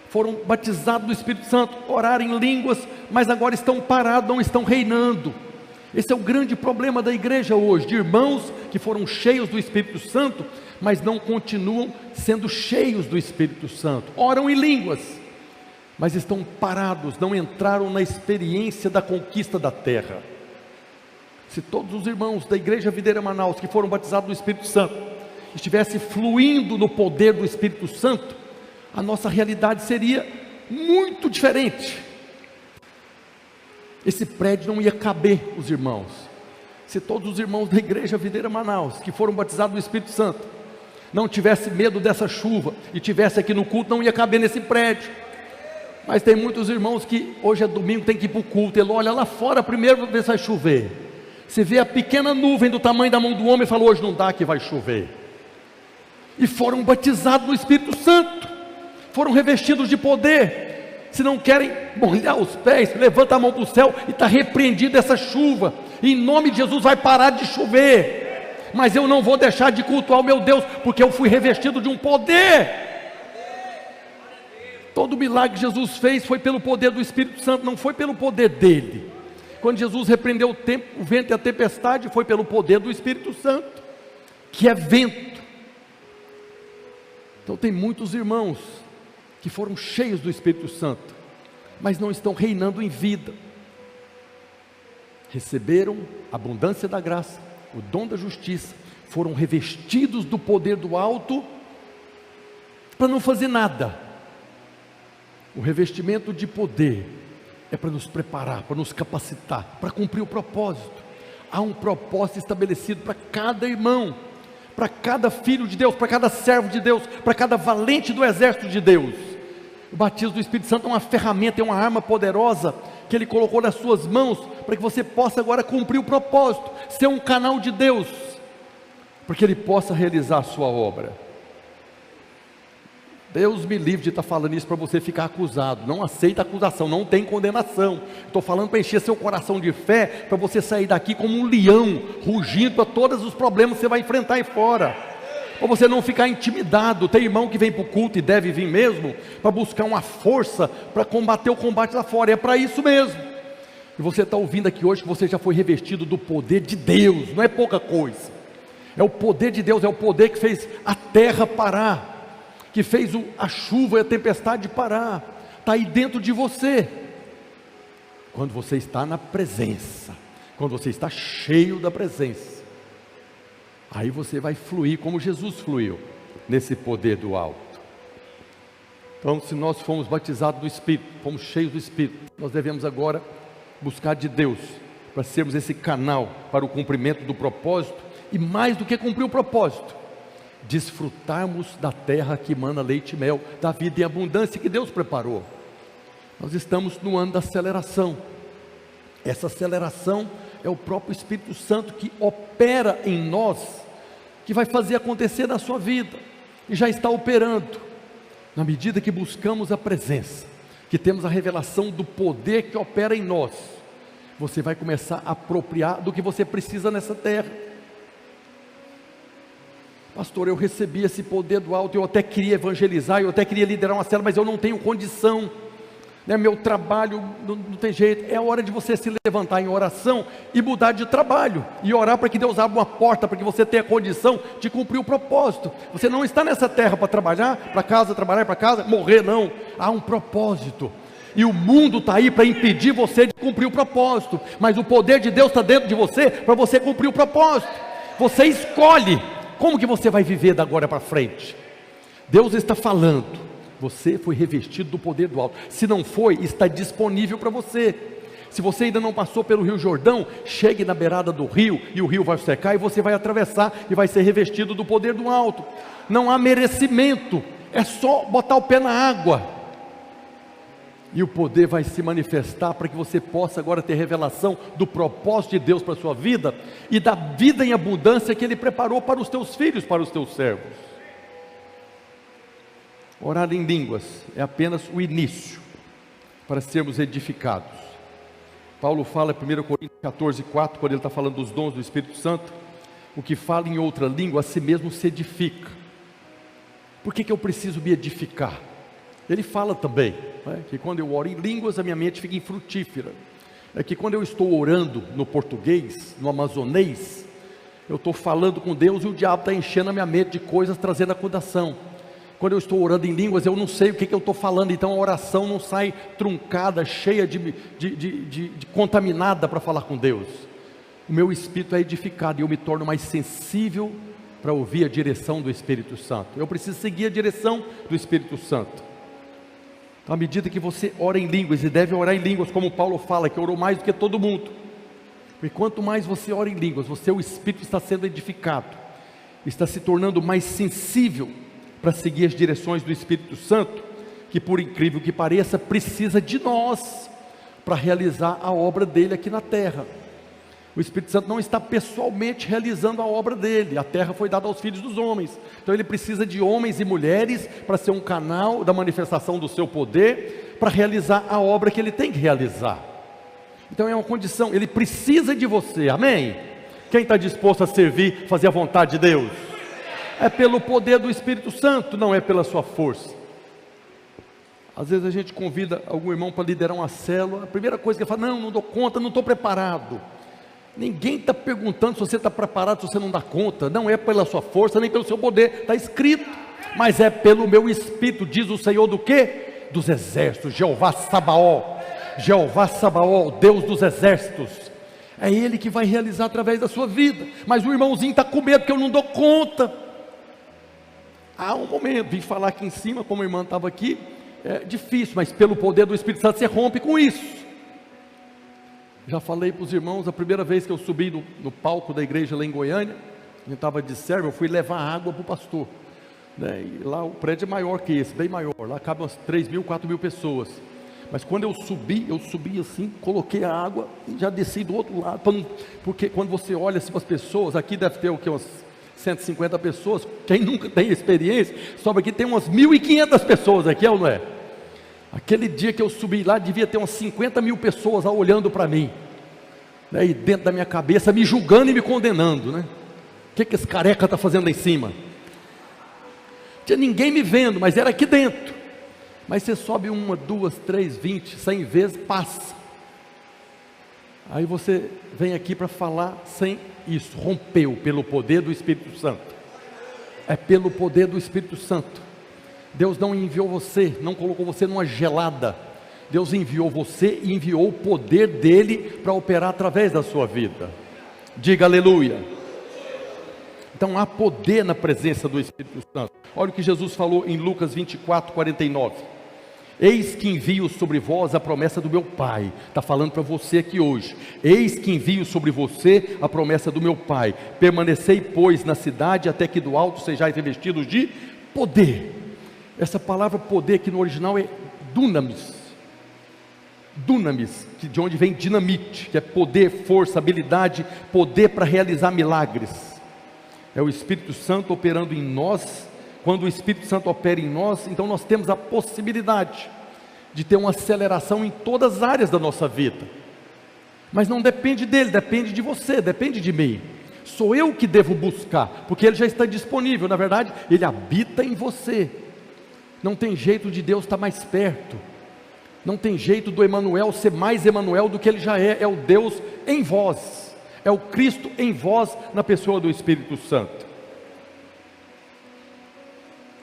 Foram batizados do Espírito Santo, oraram em línguas, mas agora estão parados, não estão reinando. Esse é o grande problema da igreja hoje, de irmãos que foram cheios do Espírito Santo, mas não continuam sendo cheios do Espírito Santo. Oram em línguas, mas estão parados, não entraram na experiência da conquista da terra. Se todos os irmãos da igreja Videira Manaus que foram batizados no Espírito Santo estivessem fluindo no poder do Espírito Santo, a nossa realidade seria muito diferente. Esse prédio não ia caber os irmãos. Se todos os irmãos da igreja Videira Manaus que foram batizados no Espírito Santo não tivesse medo dessa chuva e tivesse aqui no culto, não ia caber nesse prédio. Mas tem muitos irmãos que hoje é domingo, tem que ir para o culto, ele olha lá fora primeiro para ver se vai chover. Você vê a pequena nuvem do tamanho da mão do homem e fala: hoje não dá que vai chover. E foram batizados no Espírito Santo, foram revestidos de poder. Se não querem molhar os pés, levanta a mão para o céu e está repreendida essa chuva. E em nome de Jesus vai parar de chover. Mas eu não vou deixar de cultuar o meu Deus, porque eu fui revestido de um poder. Todo milagre que Jesus fez foi pelo poder do Espírito Santo, não foi pelo poder dele. Quando Jesus repreendeu o vento e a tempestade, foi pelo poder do Espírito Santo, que é vento. Então tem muitos irmãos que foram cheios do Espírito Santo, mas não estão reinando em vida. Receberam a abundância da graça, o dom da justiça, foram revestidos do poder do alto, para não fazer nada. O revestimento de poder é para nos preparar, para nos capacitar, para cumprir o propósito. Há um propósito estabelecido para cada irmão, para cada filho de Deus, para cada servo de Deus, para cada valente do exército de Deus. O batismo do Espírito Santo é uma ferramenta, é uma arma poderosa que Ele colocou nas suas mãos, para que você possa agora cumprir o propósito, ser um canal de Deus, para que Ele possa realizar a sua obra. Deus me livre de estar falando isso para você ficar acusado. Não aceita acusação, não tem condenação. Estou falando para encher seu coração de fé, para você sair daqui como um leão, rugindo para todos os problemas que você vai enfrentar aí fora. Para você não ficar intimidado. Tem irmão que vem para o culto e deve vir mesmo, para buscar uma força, para combater o combate lá fora. É para isso mesmo. E você está ouvindo aqui hoje que você já foi revestido do poder de Deus. Não é pouca coisa. É o poder de Deus, é o poder que fez a terra parar, que fez a chuva e a tempestade parar. Está aí dentro de você. Quando você está na presença, quando você está cheio da presença, aí você vai fluir como Jesus fluiu, nesse poder do alto. Então, se nós fomos batizados do Espírito, fomos cheios do Espírito, nós devemos agora buscar de Deus para sermos esse canal para o cumprimento do propósito, e mais do que cumprir o propósito, desfrutarmos da terra que emana leite e mel, da vida em abundância que Deus preparou. Nós estamos no ano da aceleração. Essa aceleração é o próprio Espírito Santo que opera em nós, que vai fazer acontecer na sua vida, e já está operando, na medida que buscamos a presença, que temos a revelação do poder que opera em nós. Você vai começar a apropriar do que você precisa nessa terra. Pastor, eu recebi esse poder do alto, eu até queria evangelizar, eu até queria liderar uma célula, mas eu não tenho condição, né? Meu trabalho não tem jeito. É hora de você se levantar em oração e mudar de trabalho, e orar para que Deus abra uma porta, para que você tenha condição de cumprir o propósito. Você não está nessa terra para trabalhar para casa, morrer, não. Há um propósito, e o mundo está aí para impedir você de cumprir o propósito, mas o poder de Deus está dentro de você, para você cumprir o propósito. Você escolhe como que você vai viver da agora para frente. Deus está falando, você foi revestido do poder do alto. Se não foi, está disponível para você. Se você ainda não passou pelo Rio Jordão, chegue na beirada do rio, e o rio vai secar, e você vai atravessar, e vai ser revestido do poder do alto. Não há merecimento, é só botar o pé na água, e o poder vai se manifestar, para que você possa agora ter revelação do propósito de Deus para a sua vida, e da vida em abundância que Ele preparou para os teus filhos, para os teus servos. Orar em línguas é apenas o início, para sermos edificados. Paulo fala em 1 Coríntios 14:4, quando ele está falando dos dons do Espírito Santo: o que fala em outra língua, a si mesmo se edifica. Por que eu preciso me edificar? Ele fala também, né, que quando eu oro em línguas, a minha mente fica infrutífera. É que quando eu estou orando no português, no amazonês, eu estou falando com Deus, e o diabo está enchendo a minha mente de coisas, trazendo acusação. Quando eu estou orando em línguas, eu não sei o que eu estou falando, então a oração não sai truncada, cheia de contaminada para falar com Deus. O meu espírito é edificado, e eu me torno mais sensível para ouvir a direção do Espírito Santo. Eu preciso seguir a direção do Espírito Santo. À medida que você ora em línguas, e deve orar em línguas, como Paulo fala, que orou mais do que todo mundo. E quanto mais você ora em línguas, o espírito está sendo edificado, está se tornando mais sensível para seguir as direções do Espírito Santo, que, por incrível que pareça, precisa de nós para realizar a obra dele aqui na terra. O Espírito Santo não está pessoalmente realizando a obra dele, a terra foi dada aos filhos dos homens, então ele precisa de homens e mulheres para ser um canal da manifestação do seu poder, para realizar a obra que ele tem que realizar. Então é uma condição, ele precisa de você, amém? Quem está disposto a servir, fazer a vontade de Deus? É pelo poder do Espírito Santo, não é pela sua força. Às vezes a gente convida algum irmão para liderar uma célula, a primeira coisa que ele fala: não dou conta, não estou preparado. Ninguém está perguntando se você está preparado, se você não dá conta. Não é pela sua força, nem pelo seu poder, está escrito, mas é pelo meu Espírito, diz o Senhor do quê? Dos exércitos, Jeová Sabaó, Deus dos exércitos. É Ele que vai realizar através da sua vida. Mas o irmãozinho está com medo, porque eu não dou conta. Há um momento, vim falar aqui em cima, como a irmã estava aqui, é difícil, mas pelo poder do Espírito Santo você rompe com isso. Já falei para os irmãos, a primeira vez que eu subi no palco da igreja lá em Goiânia, a gente estava de servo, eu fui levar água para o pastor, né? E lá o prédio é maior que esse, bem maior, lá cabem umas 3.000, 4.000 pessoas. Mas quando eu subi assim, coloquei a água e já desci do outro lado, porque quando você olha assim para as pessoas, aqui deve ter o que, umas 150 pessoas, quem nunca tem experiência, sobe aqui, tem umas 1.500 pessoas aqui, é ou não é? Aquele dia que eu subi lá, devia ter umas 50.000 pessoas lá olhando para mim, né? E dentro da minha cabeça, me julgando e me condenando, né? O que esse careca está fazendo lá em cima? Não tinha ninguém me vendo, mas era aqui dentro. Mas você sobe 1, 2, 3, 20, 100 vezes, passa. Aí você vem aqui para falar sem isso, rompeu pelo poder do Espírito Santo. É pelo poder do Espírito Santo. Deus não enviou você, não colocou você numa gelada. Deus enviou você e enviou o poder dele para operar através da sua vida. Diga aleluia. Então há poder na presença do Espírito Santo. Olha o que Jesus falou em Lucas 24:49. Eis que envio sobre vós a promessa do meu Pai. Está falando para você aqui hoje. Eis que envio sobre você a promessa do meu Pai. Permanecei, pois, na cidade, até que do alto sejais revestidos de poder. Essa palavra poder aqui no original é dunamis. Dunamis, de onde vem dinamite, que é poder, força, habilidade, poder para realizar milagres. É o Espírito Santo operando em nós. Quando o Espírito Santo opera em nós, então nós temos a possibilidade de ter uma aceleração em todas as áreas da nossa vida. Mas não depende dele, depende de você, depende de mim. Sou eu que devo buscar, porque ele já está disponível. Na verdade, ele habita em você. Não tem jeito de Deus estar mais perto. Não tem jeito do Emanuel ser mais Emanuel do que ele já é. É o Deus em vós. É o Cristo em vós, na pessoa do Espírito Santo.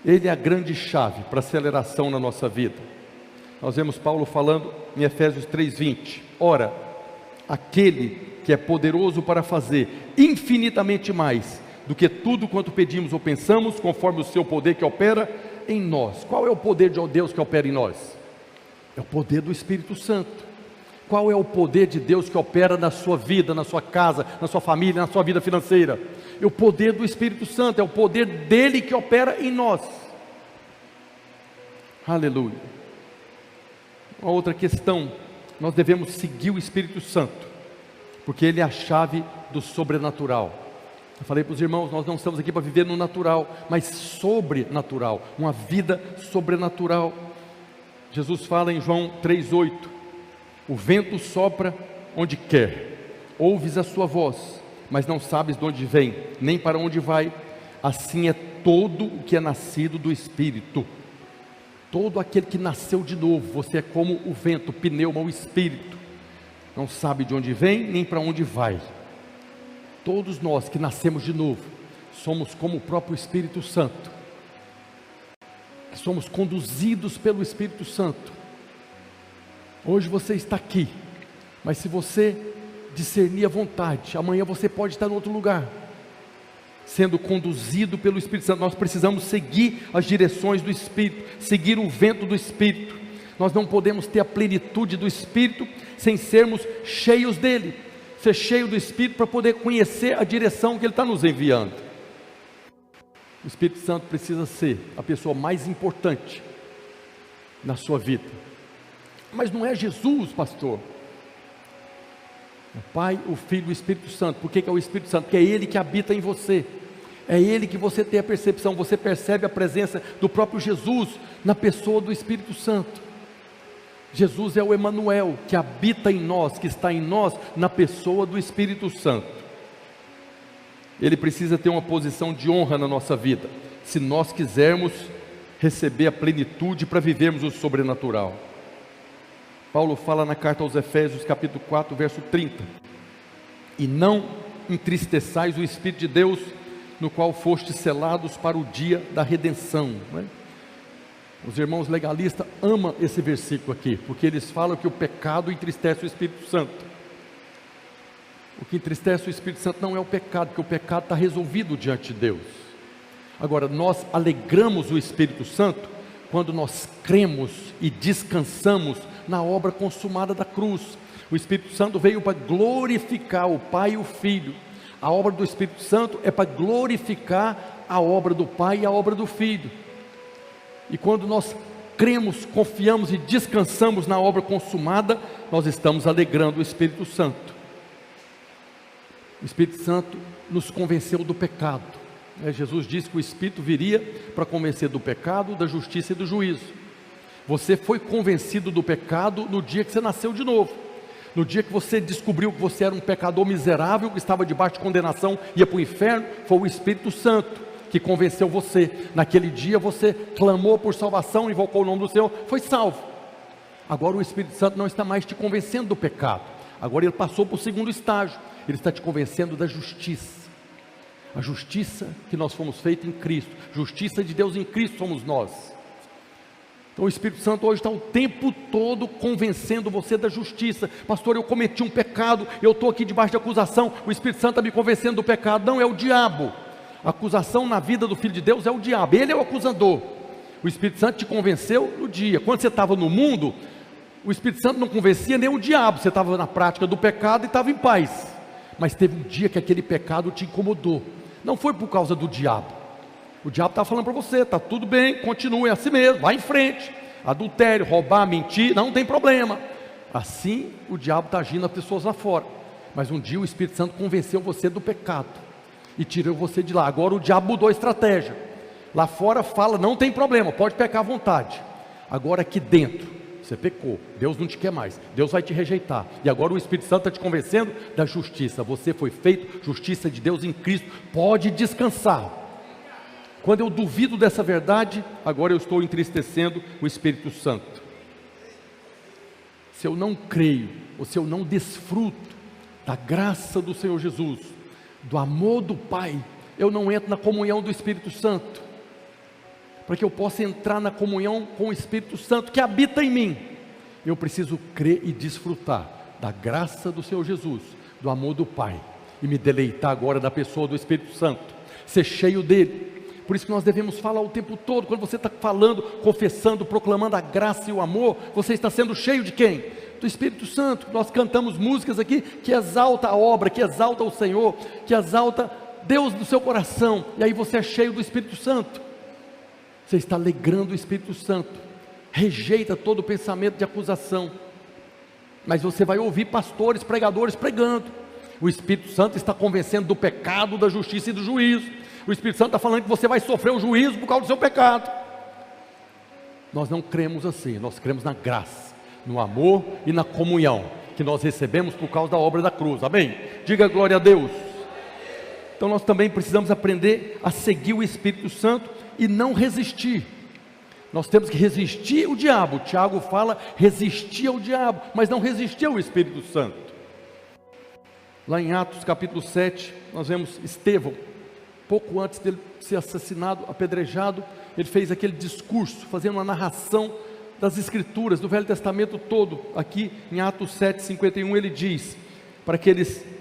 Ele é a grande chave para aceleração na nossa vida. Nós vemos Paulo falando em Efésios 3:20. Ora, aquele que é poderoso para fazer infinitamente mais do que tudo quanto pedimos ou pensamos, conforme o seu poder que opera em nós. Qual é o poder de Deus que opera em nós? É o poder do Espírito Santo. Qual é o poder de Deus que opera na sua vida, na sua casa, na sua família, na sua vida financeira? É o poder do Espírito Santo, é o poder dele que opera em nós. Aleluia. Uma outra questão, nós devemos seguir o Espírito Santo, porque ele é a chave do sobrenatural. Eu falei para os irmãos, nós não estamos aqui para viver no natural, mas sobrenatural, uma vida sobrenatural. Jesus fala em João 3:8, o vento sopra onde quer, ouves a sua voz, mas não sabes de onde vem, nem para onde vai. Assim é todo o que é nascido do Espírito. Todo aquele que nasceu de novo, você é como o vento, o pneuma, o Espírito. Não sabe de onde vem, nem para onde vai. Todos nós que nascemos de novo, somos como o próprio Espírito Santo. Somos conduzidos pelo Espírito Santo. Hoje você está aqui, mas se você discernir a vontade, amanhã você pode estar em outro lugar, sendo conduzido pelo Espírito Santo. Nós precisamos seguir as direções do Espírito, seguir o vento do Espírito. Nós não podemos ter a plenitude do Espírito sem sermos cheios dele, ser cheio do Espírito para poder conhecer a direção que ele está nos enviando. O Espírito Santo precisa ser a pessoa mais importante na sua vida. Mas não é Jesus, pastor. O Pai, o Filho e o Espírito Santo. Por que é o Espírito Santo? Porque é Ele que habita em você. É Ele que você tem a percepção. Você percebe a presença do próprio Jesus na pessoa do Espírito Santo. Jesus é o Emanuel, que habita em nós, que está em nós, na pessoa do Espírito Santo. Ele precisa ter uma posição de honra na nossa vida, se nós quisermos receber a plenitude para vivermos o sobrenatural. Paulo fala na carta aos Efésios, capítulo 4, verso 30. E não entristeçais o Espírito de Deus, no qual fostes selados para o dia da redenção. Não é? Os irmãos legalistas amam esse versículo aqui, porque eles falam que o pecado entristece o Espírito Santo. O que entristece o Espírito Santo não é o pecado, porque o pecado está resolvido diante de Deus. Agora, nós alegramos o Espírito Santo quando nós cremos e descansamos na obra consumada da cruz. O Espírito Santo veio para glorificar o Pai e o Filho. A obra do Espírito Santo é para glorificar a obra do Pai e a obra do Filho. E quando nós cremos, confiamos e descansamos na obra consumada, nós estamos alegrando o Espírito Santo. O Espírito Santo nos convenceu do pecado. Jesus disse que o Espírito viria para convencer do pecado, da justiça e do juízo. Você foi convencido do pecado no dia que você nasceu de novo. No dia que você descobriu que você era um pecador miserável, que estava debaixo de condenação, ia para o inferno, foi o Espírito Santo que convenceu você. Naquele dia você clamou por salvação, invocou o nome do Senhor, foi salvo. Agora o Espírito Santo não está mais te convencendo do pecado. Agora ele passou para o segundo estágio. Ele está te convencendo da justiça. A justiça que nós fomos feitos em Cristo. Justiça de Deus em Cristo somos nós. Então o Espírito Santo hoje está o tempo todo convencendo você da justiça. Pastor, eu cometi um pecado, eu estou aqui debaixo de acusação. O Espírito Santo está me convencendo do pecado. Não, é o diabo. A acusação na vida do Filho de Deus é o diabo. Ele é o acusador. O Espírito Santo te convenceu no dia. Quando você estava no mundo, o Espírito Santo não convencia nem o diabo. Você estava na prática do pecado e estava em paz. Mas teve um dia que aquele pecado te incomodou. Não foi por causa do diabo. O diabo estava falando para você, está tudo bem, continue assim mesmo, vai em frente. Adultério, roubar, mentir, não tem problema. Assim o diabo está agindo as pessoas lá fora. Mas um dia o Espírito Santo convenceu você do pecado e tirou você de lá. Agora o diabo mudou a estratégia. Lá fora fala, não tem problema, pode pecar à vontade. Agora aqui dentro, você pecou, Deus não te quer mais, Deus vai te rejeitar. E agora o Espírito Santo está te convencendo da justiça. Você foi feito justiça de Deus em Cristo, pode descansar. Quando eu duvido dessa verdade, agora eu estou entristecendo o Espírito Santo. Se eu não creio, ou se eu não desfruto da graça do Senhor Jesus, do amor do Pai, eu não entro na comunhão do Espírito Santo. Para que eu possa entrar na comunhão com o Espírito Santo que habita em mim, eu preciso crer e desfrutar da graça do Senhor Jesus, do amor do Pai, e me deleitar agora da pessoa do Espírito Santo, ser cheio dele. Por isso que nós devemos falar o tempo todo. Quando você está falando, confessando, proclamando a graça e o amor, você está sendo cheio de quem? Do Espírito Santo. Nós cantamos músicas aqui que exalta a obra, que exalta o Senhor, que exalta Deus do seu coração, e aí você é cheio do Espírito Santo. Você está alegrando o Espírito Santo. Rejeita todo o pensamento de acusação. Mas você vai ouvir pastores, pregadores pregando. O Espírito Santo está convencendo do pecado, da justiça e do juízo. O Espírito Santo está falando que você vai sofrer o juízo por causa do seu pecado. Nós não cremos assim. Nós cremos na graça, no amor e na comunhão que nós recebemos por causa da obra da cruz. Amém? Diga glória a Deus. Então nós também precisamos aprender a seguir o Espírito Santo e não resistir. Nós temos que resistir o diabo. Tiago fala resistir ao diabo, mas não resistir ao Espírito Santo. Lá em Atos capítulo 7, nós vemos Estevão, pouco antes dele ser assassinado, apedrejado, ele fez aquele discurso, fazendo uma narração das Escrituras, do Velho Testamento todo. Aqui em Atos 7, 51, ele diz para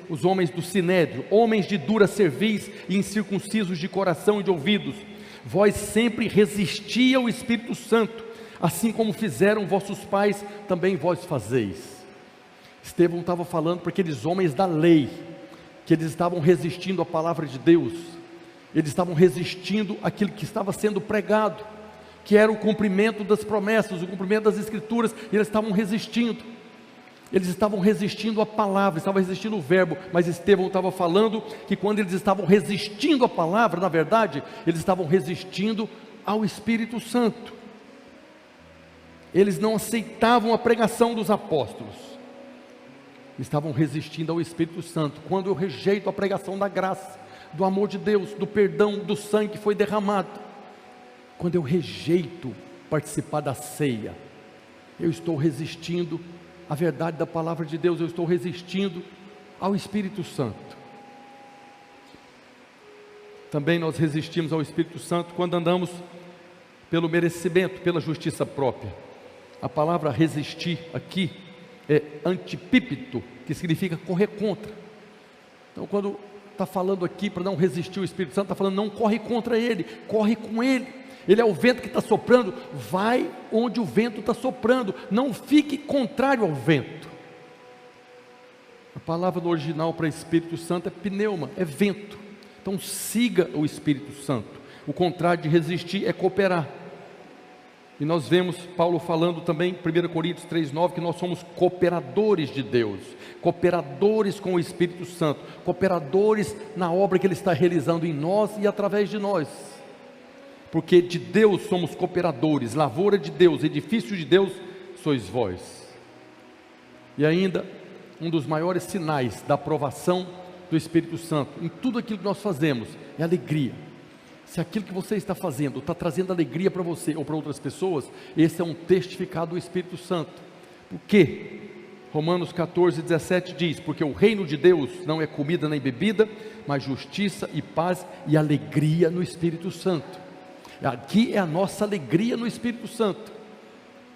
os homens do Sinédrio: homens de dura cerviz e incircuncisos de coração e de ouvidos, vós sempre resisti ao Espírito Santo, assim como fizeram vossos pais, também vós fazeis. Estevão estava falando para aqueles homens da lei, que eles estavam resistindo à palavra de Deus, eles estavam resistindo àquilo que estava sendo pregado, que era o cumprimento das promessas, o cumprimento das Escrituras, e eles estavam resistindo à palavra, estavam resistindo ao verbo. Mas Estevão estava falando que quando eles estavam resistindo à palavra, na verdade, eles estavam resistindo ao Espírito Santo. Eles não aceitavam a pregação dos apóstolos, estavam resistindo ao Espírito Santo. Quando eu rejeito a pregação da graça, do amor de Deus, do perdão, do sangue que foi derramado, quando eu rejeito participar da ceia, eu estou resistindo à verdade da palavra de Deus, eu estou resistindo ao Espírito Santo. Também nós resistimos ao Espírito Santo quando andamos pelo merecimento, pela justiça própria. A palavra resistir aqui é antipípito, que significa correr contra. Então quando está falando aqui para não resistir ao Espírito Santo, está falando não corre contra ele, corre com ele. Ele é o vento que está soprando, vai onde o vento está soprando, não fique contrário ao vento. A palavra no original para Espírito Santo é pneuma, é vento. Então siga o Espírito Santo. O contrário de resistir é cooperar. E nós vemos Paulo falando também, 1 Coríntios 3,9, que nós somos cooperadores de Deus, cooperadores com o Espírito Santo, cooperadores na obra que Ele está realizando em nós e através de nós. Porque de Deus somos cooperadores, lavoura de Deus, edifício de Deus sois vós. E ainda, um dos maiores sinais da aprovação do Espírito Santo em tudo aquilo que nós fazemos é alegria. Se aquilo que você está fazendo está trazendo alegria para você ou para outras pessoas, esse é um testificado do Espírito Santo. Por quê? Romanos 14, 17 diz: porque o reino de Deus não é comida nem bebida, mas justiça e paz e alegria no Espírito Santo. Aqui é a nossa alegria no Espírito Santo.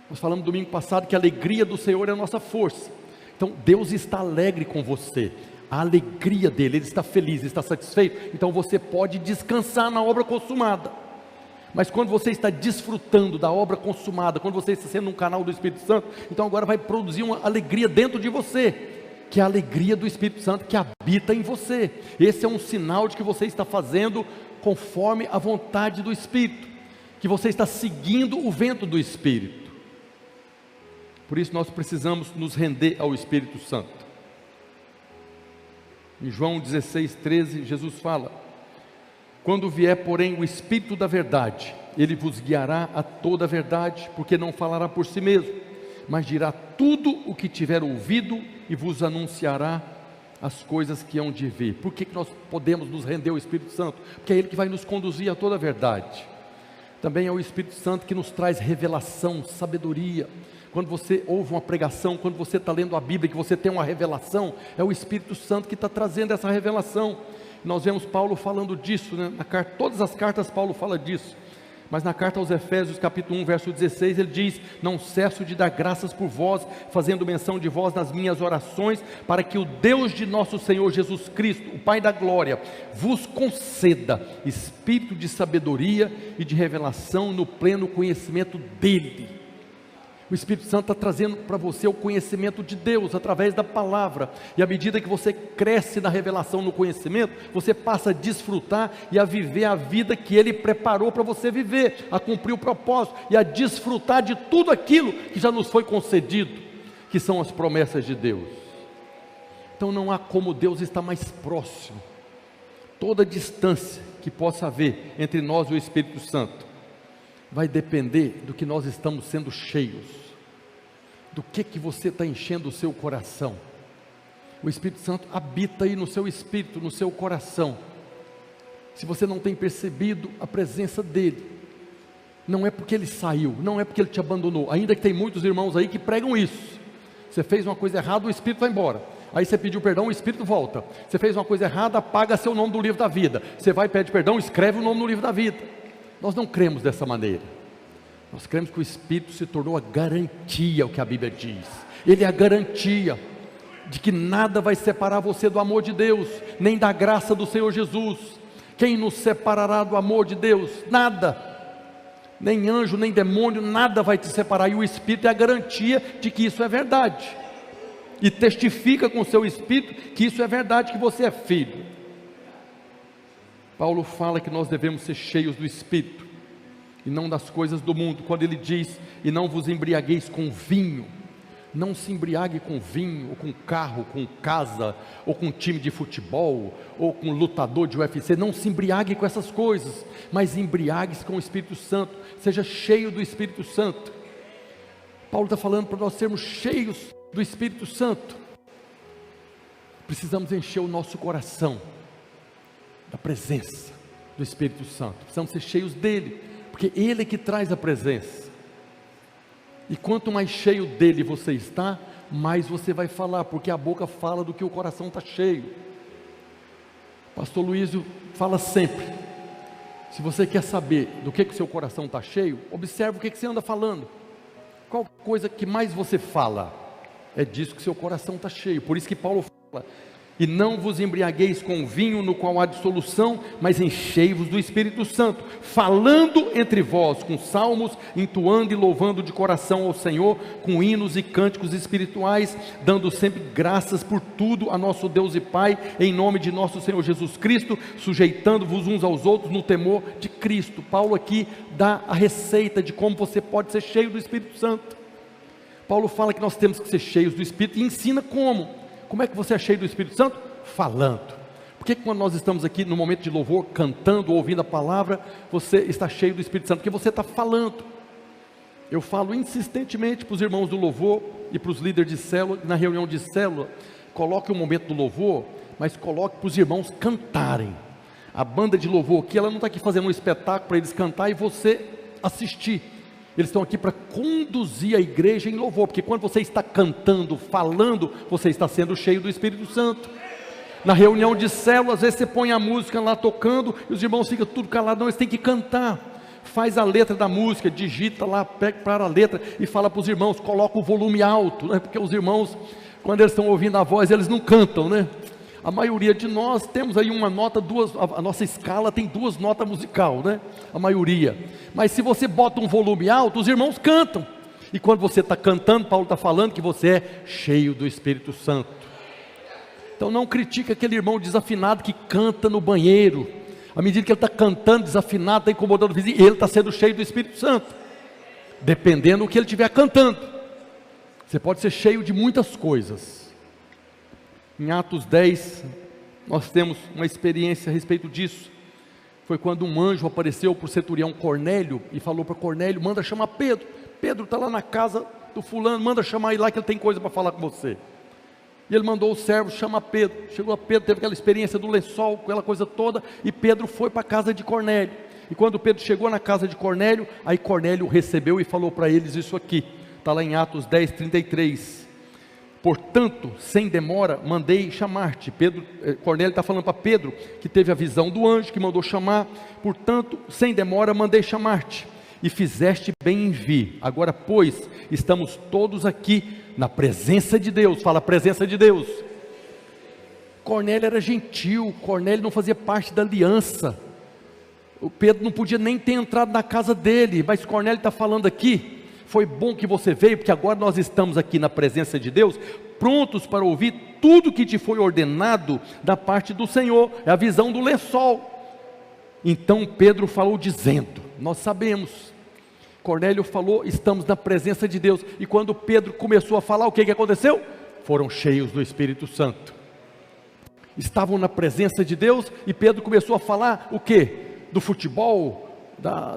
Nós falamos domingo passado que a alegria do Senhor é a nossa força. Então Deus está alegre com você, a alegria dele, Ele está feliz, está satisfeito. Então você pode descansar na obra consumada. Mas quando você está desfrutando da obra consumada, quando você está sendo um canal do Espírito Santo, então agora vai produzir uma alegria dentro de você, que é a alegria do Espírito Santo que habita em você. Esse é um sinal de que você está fazendo conforme a vontade do Espírito, que você está seguindo o vento do Espírito. Por isso nós precisamos nos render ao Espírito Santo. Em João 16:13, Jesus fala: quando vier, porém, o Espírito da verdade, ele vos guiará a toda a verdade, porque não falará por si mesmo, mas dirá tudo o que tiver ouvido e vos anunciará as coisas que hão de vir. Por que nós podemos nos render ao Espírito Santo? Porque é Ele que vai nos conduzir a toda a verdade. Também é o Espírito Santo que nos traz revelação, sabedoria. Quando você ouve uma pregação, quando você está lendo a Bíblia, que você tem uma revelação, é o Espírito Santo que está trazendo essa revelação. Nós vemos Paulo falando disso, né? Todas as cartas Paulo fala disso. Mas na carta aos Efésios, capítulo 1, verso 16, ele diz: não cesso de dar graças por vós, fazendo menção de vós nas minhas orações, para que o Deus de nosso Senhor Jesus Cristo, o Pai da glória, vos conceda espírito de sabedoria e de revelação no pleno conhecimento dele. O Espírito Santo está trazendo para você o conhecimento de Deus através da palavra, e à medida que você cresce na revelação, no conhecimento, você passa a desfrutar e a viver a vida que Ele preparou para você viver, a cumprir o propósito e a desfrutar de tudo aquilo que já nos foi concedido, que são as promessas de Deus. Então não há como Deus estar mais próximo. Toda distância que possa haver entre nós e o Espírito Santo vai depender do que nós estamos sendo cheios, do que você está enchendo o seu coração. O Espírito Santo habita aí no seu espírito, no seu coração. Se você não tem percebido a presença dele, não é porque ele saiu, não é porque ele te abandonou, ainda que tem muitos irmãos aí que pregam isso. Você fez uma coisa errada, o Espírito vai embora. Aí você pediu perdão, o Espírito volta. Você fez uma coisa errada, apaga seu nome do livro da vida. Você vai e pede perdão, escreve o nome no livro da vida. Nós não cremos dessa maneira. Nós cremos que o Espírito se tornou a garantia, o que a Bíblia diz. Ele é a garantia de que nada vai separar você do amor de Deus, nem da graça do Senhor Jesus. Quem nos separará do amor de Deus? Nada. Nem anjo, nem demônio, nada vai te separar. E o Espírito é a garantia de que isso é verdade. E testifica com o seu Espírito que isso é verdade, que você é filho. Paulo fala que nós devemos ser cheios do Espírito e não das coisas do mundo, quando ele diz: e não vos embriagueis com vinho. Não se embriague com vinho, ou com carro, com casa, ou com time de futebol, ou com lutador de UFC. Não se embriague com essas coisas, mas embriague-se com o Espírito Santo. Seja cheio do Espírito Santo. Paulo está falando para nós sermos cheios do Espírito Santo. Precisamos encher o nosso coração da presença do Espírito Santo. Precisamos ser cheios dele, porque ele é que traz a presença. E quanto mais cheio dele você está, mais você vai falar, porque a boca fala do que o coração está cheio. Pastor Luísio fala sempre: se você quer saber do que o seu coração está cheio, observe o que você anda falando. Qual coisa que mais você fala? É disso que seu coração está cheio. Por isso que Paulo fala: e não vos embriagueis com vinho no qual há dissolução, mas enchei-vos do Espírito Santo, falando entre vós com salmos, entoando e louvando de coração ao Senhor, com hinos e cânticos espirituais, dando sempre graças por tudo a nosso Deus e Pai, em nome de nosso Senhor Jesus Cristo, sujeitando-vos uns aos outros no temor de Cristo. Paulo aqui dá a receita de como você pode ser cheio do Espírito Santo. Paulo fala que nós temos que ser cheios do Espírito e ensina como. Como é que você é cheio do Espírito Santo? Falando. Por que quando nós estamos aqui no momento de louvor, cantando, ouvindo a palavra, você está cheio do Espírito Santo? Porque você está falando. Eu falo insistentemente para os irmãos do louvor e para os líderes de célula, na reunião de célula: coloque o momento do louvor, mas coloque para os irmãos cantarem. A banda de louvor aqui, ela não está aqui fazendo um espetáculo para eles cantar e você assistir. Eles estão aqui para conduzir a igreja em louvor, porque quando você está cantando, falando, você está sendo cheio do Espírito Santo. Na reunião de célula, às vezes você põe a música lá tocando, e os irmãos ficam tudo calados. Não, eles têm que cantar. Faz a letra da música, digita lá, pega para a letra e fala para os irmãos, coloca o volume alto, né? Porque os irmãos, quando eles estão ouvindo a voz, eles não cantam, né? A maioria de nós temos aí uma nota, duas, a nossa escala tem 2 notas musical, né? A maioria. Mas se você bota um volume alto, os irmãos cantam. E quando você está cantando, Paulo está falando que você é cheio do Espírito Santo. Então não critique aquele irmão desafinado que canta no banheiro. À medida que ele está cantando desafinado, está incomodando o vizinho, ele está sendo cheio do Espírito Santo. Dependendo do que ele estiver cantando. Você pode ser cheio de muitas coisas. Em Atos 10, nós temos uma experiência a respeito disso. Foi quando um anjo apareceu para o centurião Cornélio e falou para Cornélio: manda chamar Pedro. Pedro está lá na casa do fulano, manda chamar ele lá que ele tem coisa para falar com você. E ele mandou o servo chamar Pedro. Chegou a Pedro, teve aquela experiência do lençol, aquela coisa toda, e Pedro foi para a casa de Cornélio. E quando Pedro chegou na casa de Cornélio, aí Cornélio o recebeu e falou para eles isso aqui. Está lá em Atos 10, 33. Portanto, sem demora, mandei chamar-te. Cornélio está falando para Pedro, que teve a visão do anjo, que mandou chamar. Portanto, sem demora, mandei chamar-te. E fizeste bem em vir. Agora, pois, estamos todos aqui na presença de Deus. Fala, presença de Deus. Cornélio era gentil, Cornélio não fazia parte da aliança. O Pedro não podia nem ter entrado na casa dele, mas Cornélio está falando aqui: foi bom que você veio, porque agora nós estamos aqui na presença de Deus, prontos para ouvir tudo que te foi ordenado da parte do Senhor. É a visão do lençol. Então Pedro falou dizendo, nós sabemos, Cornélio falou, estamos na presença de Deus. E quando Pedro começou a falar, o que aconteceu? Foram cheios do Espírito Santo. Estavam na presença de Deus e Pedro começou a falar o que? Do futebol,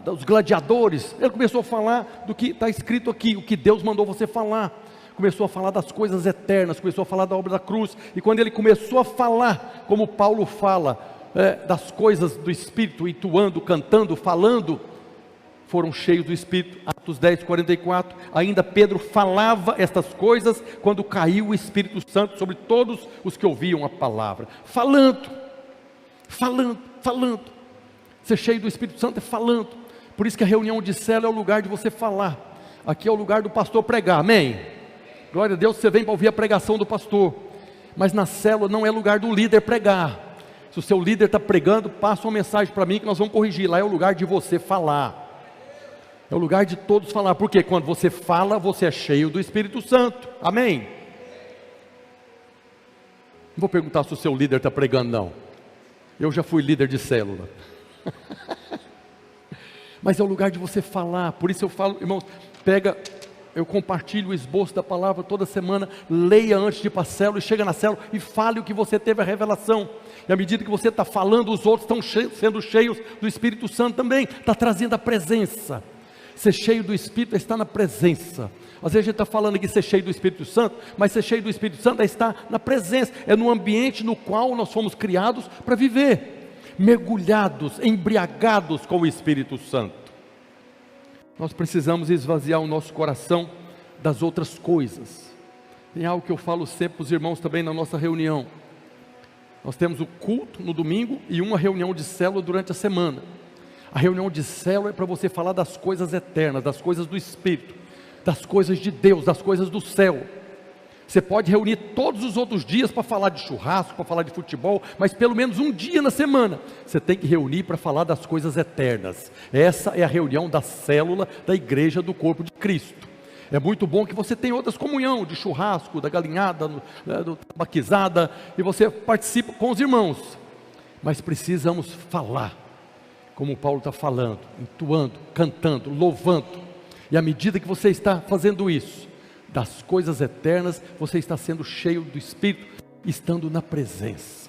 dos gladiadores. Ele começou a falar do que está escrito aqui, o que Deus mandou você falar. Começou a falar das coisas eternas, começou a falar da obra da cruz. E quando ele começou a falar, como Paulo fala, das coisas do Espírito, entoando, cantando, falando, foram cheios do Espírito. Atos 10, 44. Ainda Pedro falava estas coisas quando caiu o Espírito Santo sobre todos os que ouviam a palavra. Falando. Ser cheio do Espírito Santo é falando. Por isso que a reunião de célula é o lugar de você falar. Aqui é o lugar do pastor pregar, amém? Glória a Deus, você vem para ouvir a pregação do pastor. Mas na célula não é lugar do líder pregar. Se o seu líder está pregando, passa uma mensagem para mim que nós vamos corrigir. Lá é o lugar de você falar. É o lugar de todos falar. Porque quando você fala, você é cheio do Espírito Santo, amém? Não vou perguntar se o seu líder está pregando, não. Eu já fui líder de célula. Mas é o lugar de você falar. Por isso eu falo, irmãos, eu compartilho o esboço da palavra toda semana. Leia antes de ir para a célula e chega na célula e fale o que você teve a revelação. E à medida que você está falando, os outros estão sendo cheios do Espírito Santo também. Está trazendo a presença. Ser cheio do Espírito é estar na presença. Às vezes a gente está falando aqui ser cheio do Espírito Santo, mas ser cheio do Espírito Santo é estar na presença. É no ambiente no qual nós fomos criados para viver. Mergulhados, embriagados com o Espírito Santo. Nós precisamos esvaziar o nosso coração das outras coisas. Tem algo que eu falo sempre para os irmãos também na nossa reunião. Nós temos o culto no domingo e uma reunião de célula durante a semana. A reunião de célula é para você falar das coisas eternas, das coisas do Espírito, das coisas de Deus, das coisas do céu. Você pode reunir todos os outros dias para falar de churrasco, para falar de futebol, mas pelo menos um dia na semana você tem que reunir para falar das coisas eternas. Essa é a reunião da célula da igreja do corpo de Cristo. É muito bom que você tenha outras comunhão, de churrasco, da galinhada, da baquizada, e você participa com os irmãos. Mas precisamos falar, como Paulo está falando, entoando, cantando, louvando. E à medida que você está fazendo isso, das coisas eternas, você está sendo cheio do Espírito, estando na presença.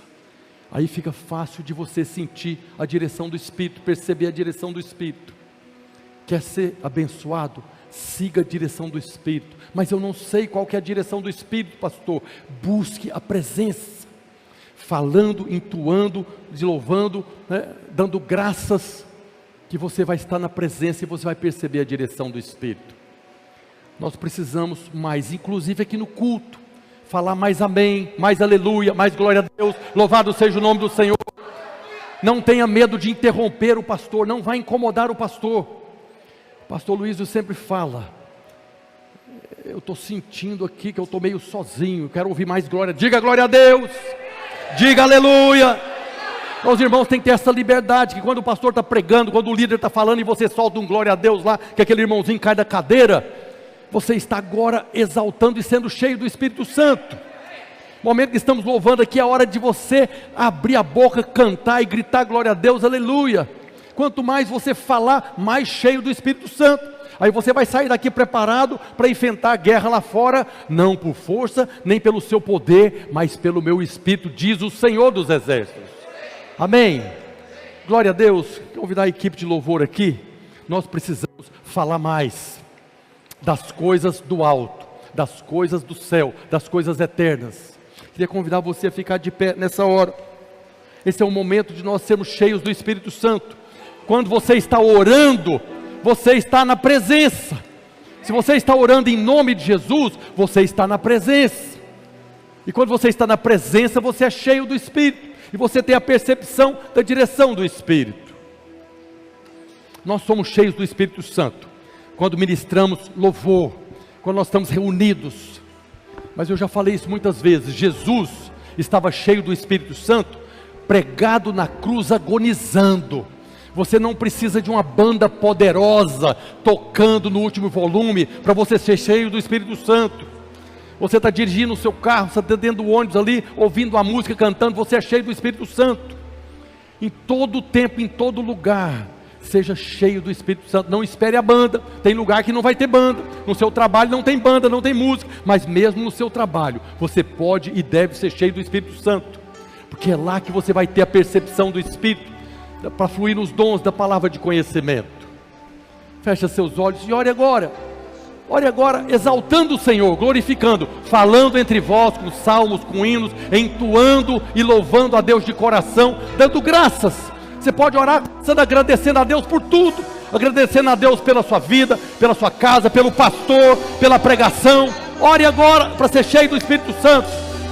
Aí fica fácil de você sentir a direção do Espírito, perceber a direção do Espírito. Quer ser abençoado? Siga a direção do Espírito. Mas eu não sei qual que é a direção do Espírito, pastor. Busque a presença, falando, entoando, louvando, dando graças, que você vai estar na presença e você vai perceber a direção do Espírito. Nós precisamos mais, inclusive aqui no culto, falar mais amém, mais aleluia, mais glória a Deus, louvado seja o nome do Senhor. Não tenha medo de interromper o pastor, não vai incomodar o pastor. O pastor Luiz sempre fala, eu estou sentindo aqui que eu estou meio sozinho, quero ouvir mais glória, diga glória a Deus, Diga aleluia. Os irmãos têm que ter essa liberdade, que quando o pastor está pregando, quando o líder está falando e você solta um glória a Deus lá, que aquele irmãozinho cai da cadeira, você está agora exaltando e sendo cheio do Espírito Santo. No momento que estamos louvando aqui, é a hora de você abrir a boca, cantar e gritar glória a Deus, aleluia. Quanto mais você falar, mais cheio do Espírito Santo. Aí você vai sair daqui preparado para enfrentar a guerra lá fora, não por força, nem pelo seu poder, mas pelo meu Espírito, diz o Senhor dos Exércitos. Amém. Glória a Deus. Quero convidar a equipe de louvor aqui. Nós precisamos falar mais das coisas do alto, das coisas do céu, das coisas eternas. Queria convidar você a ficar de pé nessa hora. Esse é o momento de nós sermos cheios do Espírito Santo. Quando você está orando, você está na presença. Se você está orando em nome de Jesus, você está na presença. E quando você está na presença, você é cheio do Espírito. E você tem a percepção da direção do Espírito. Nós somos cheios do Espírito Santo quando ministramos louvor, quando nós estamos reunidos. Mas eu já falei isso muitas vezes. Jesus estava cheio do Espírito Santo, pregado na cruz, agonizando. Você não precisa de uma banda poderosa tocando no último volume para você ser cheio do Espírito Santo. Você está dirigindo o seu carro, você está dentro do ônibus ali, ouvindo a música, cantando, você é cheio do Espírito Santo. Em todo tempo, em todo lugar, seja cheio do Espírito Santo. Não espere a banda. Tem lugar que não vai ter banda. No seu trabalho não tem banda, não tem música. Mas mesmo no seu trabalho, você pode e deve ser cheio do Espírito Santo. Porque é lá que você vai ter a percepção do Espírito, para fluir nos dons da palavra de conhecimento. Feche seus olhos e ore agora. Ore agora, exaltando o Senhor, glorificando, falando entre vós com salmos, com hinos, entoando e louvando a Deus de coração, dando graças. Você pode orar agradecendo a Deus por tudo, agradecendo a Deus pela sua vida, pela sua casa, pelo pastor, pela pregação. Ore agora para ser cheio do Espírito Santo.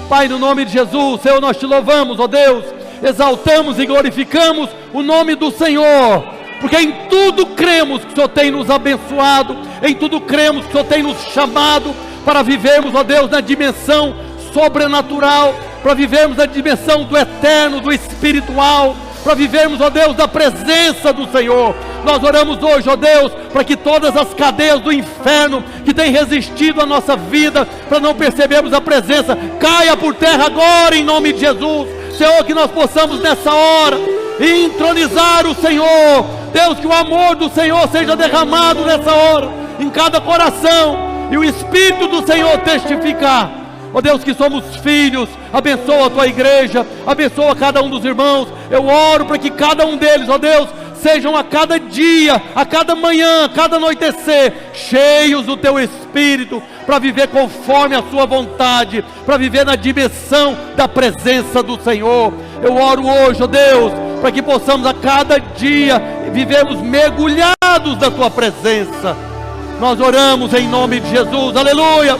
Pai, no nome de Jesus, Senhor, nós te louvamos, ó Deus, exaltamos e glorificamos o nome do Senhor. Porque em tudo cremos que o Senhor tem nos abençoado, em tudo cremos que o Senhor tem nos chamado para vivermos, ó Deus, na dimensão sobrenatural, para vivermos na dimensão do eterno, do espiritual, para vivermos, ó Deus, da presença do Senhor. Nós oramos hoje, ó Deus, para que todas as cadeias do inferno que têm resistido à nossa vida, para não percebermos a presença, caia por terra agora em nome de Jesus. Senhor, que nós possamos nessa hora entronizar o Senhor. Deus, que o amor do Senhor seja derramado nessa hora, em cada coração, e o Espírito do Senhor testificar, ó Deus, que somos filhos. Abençoa a tua igreja, abençoa cada um dos irmãos. Eu oro para que cada um deles, ó Deus, sejam a cada dia, a cada manhã, a cada anoitecer, cheios do teu Espírito, para viver conforme a sua vontade, para viver na dimensão da presença do Senhor. Eu oro hoje, ó Deus, para que possamos a cada dia vivermos mergulhados da tua presença. Nós oramos em nome de Jesus, aleluia.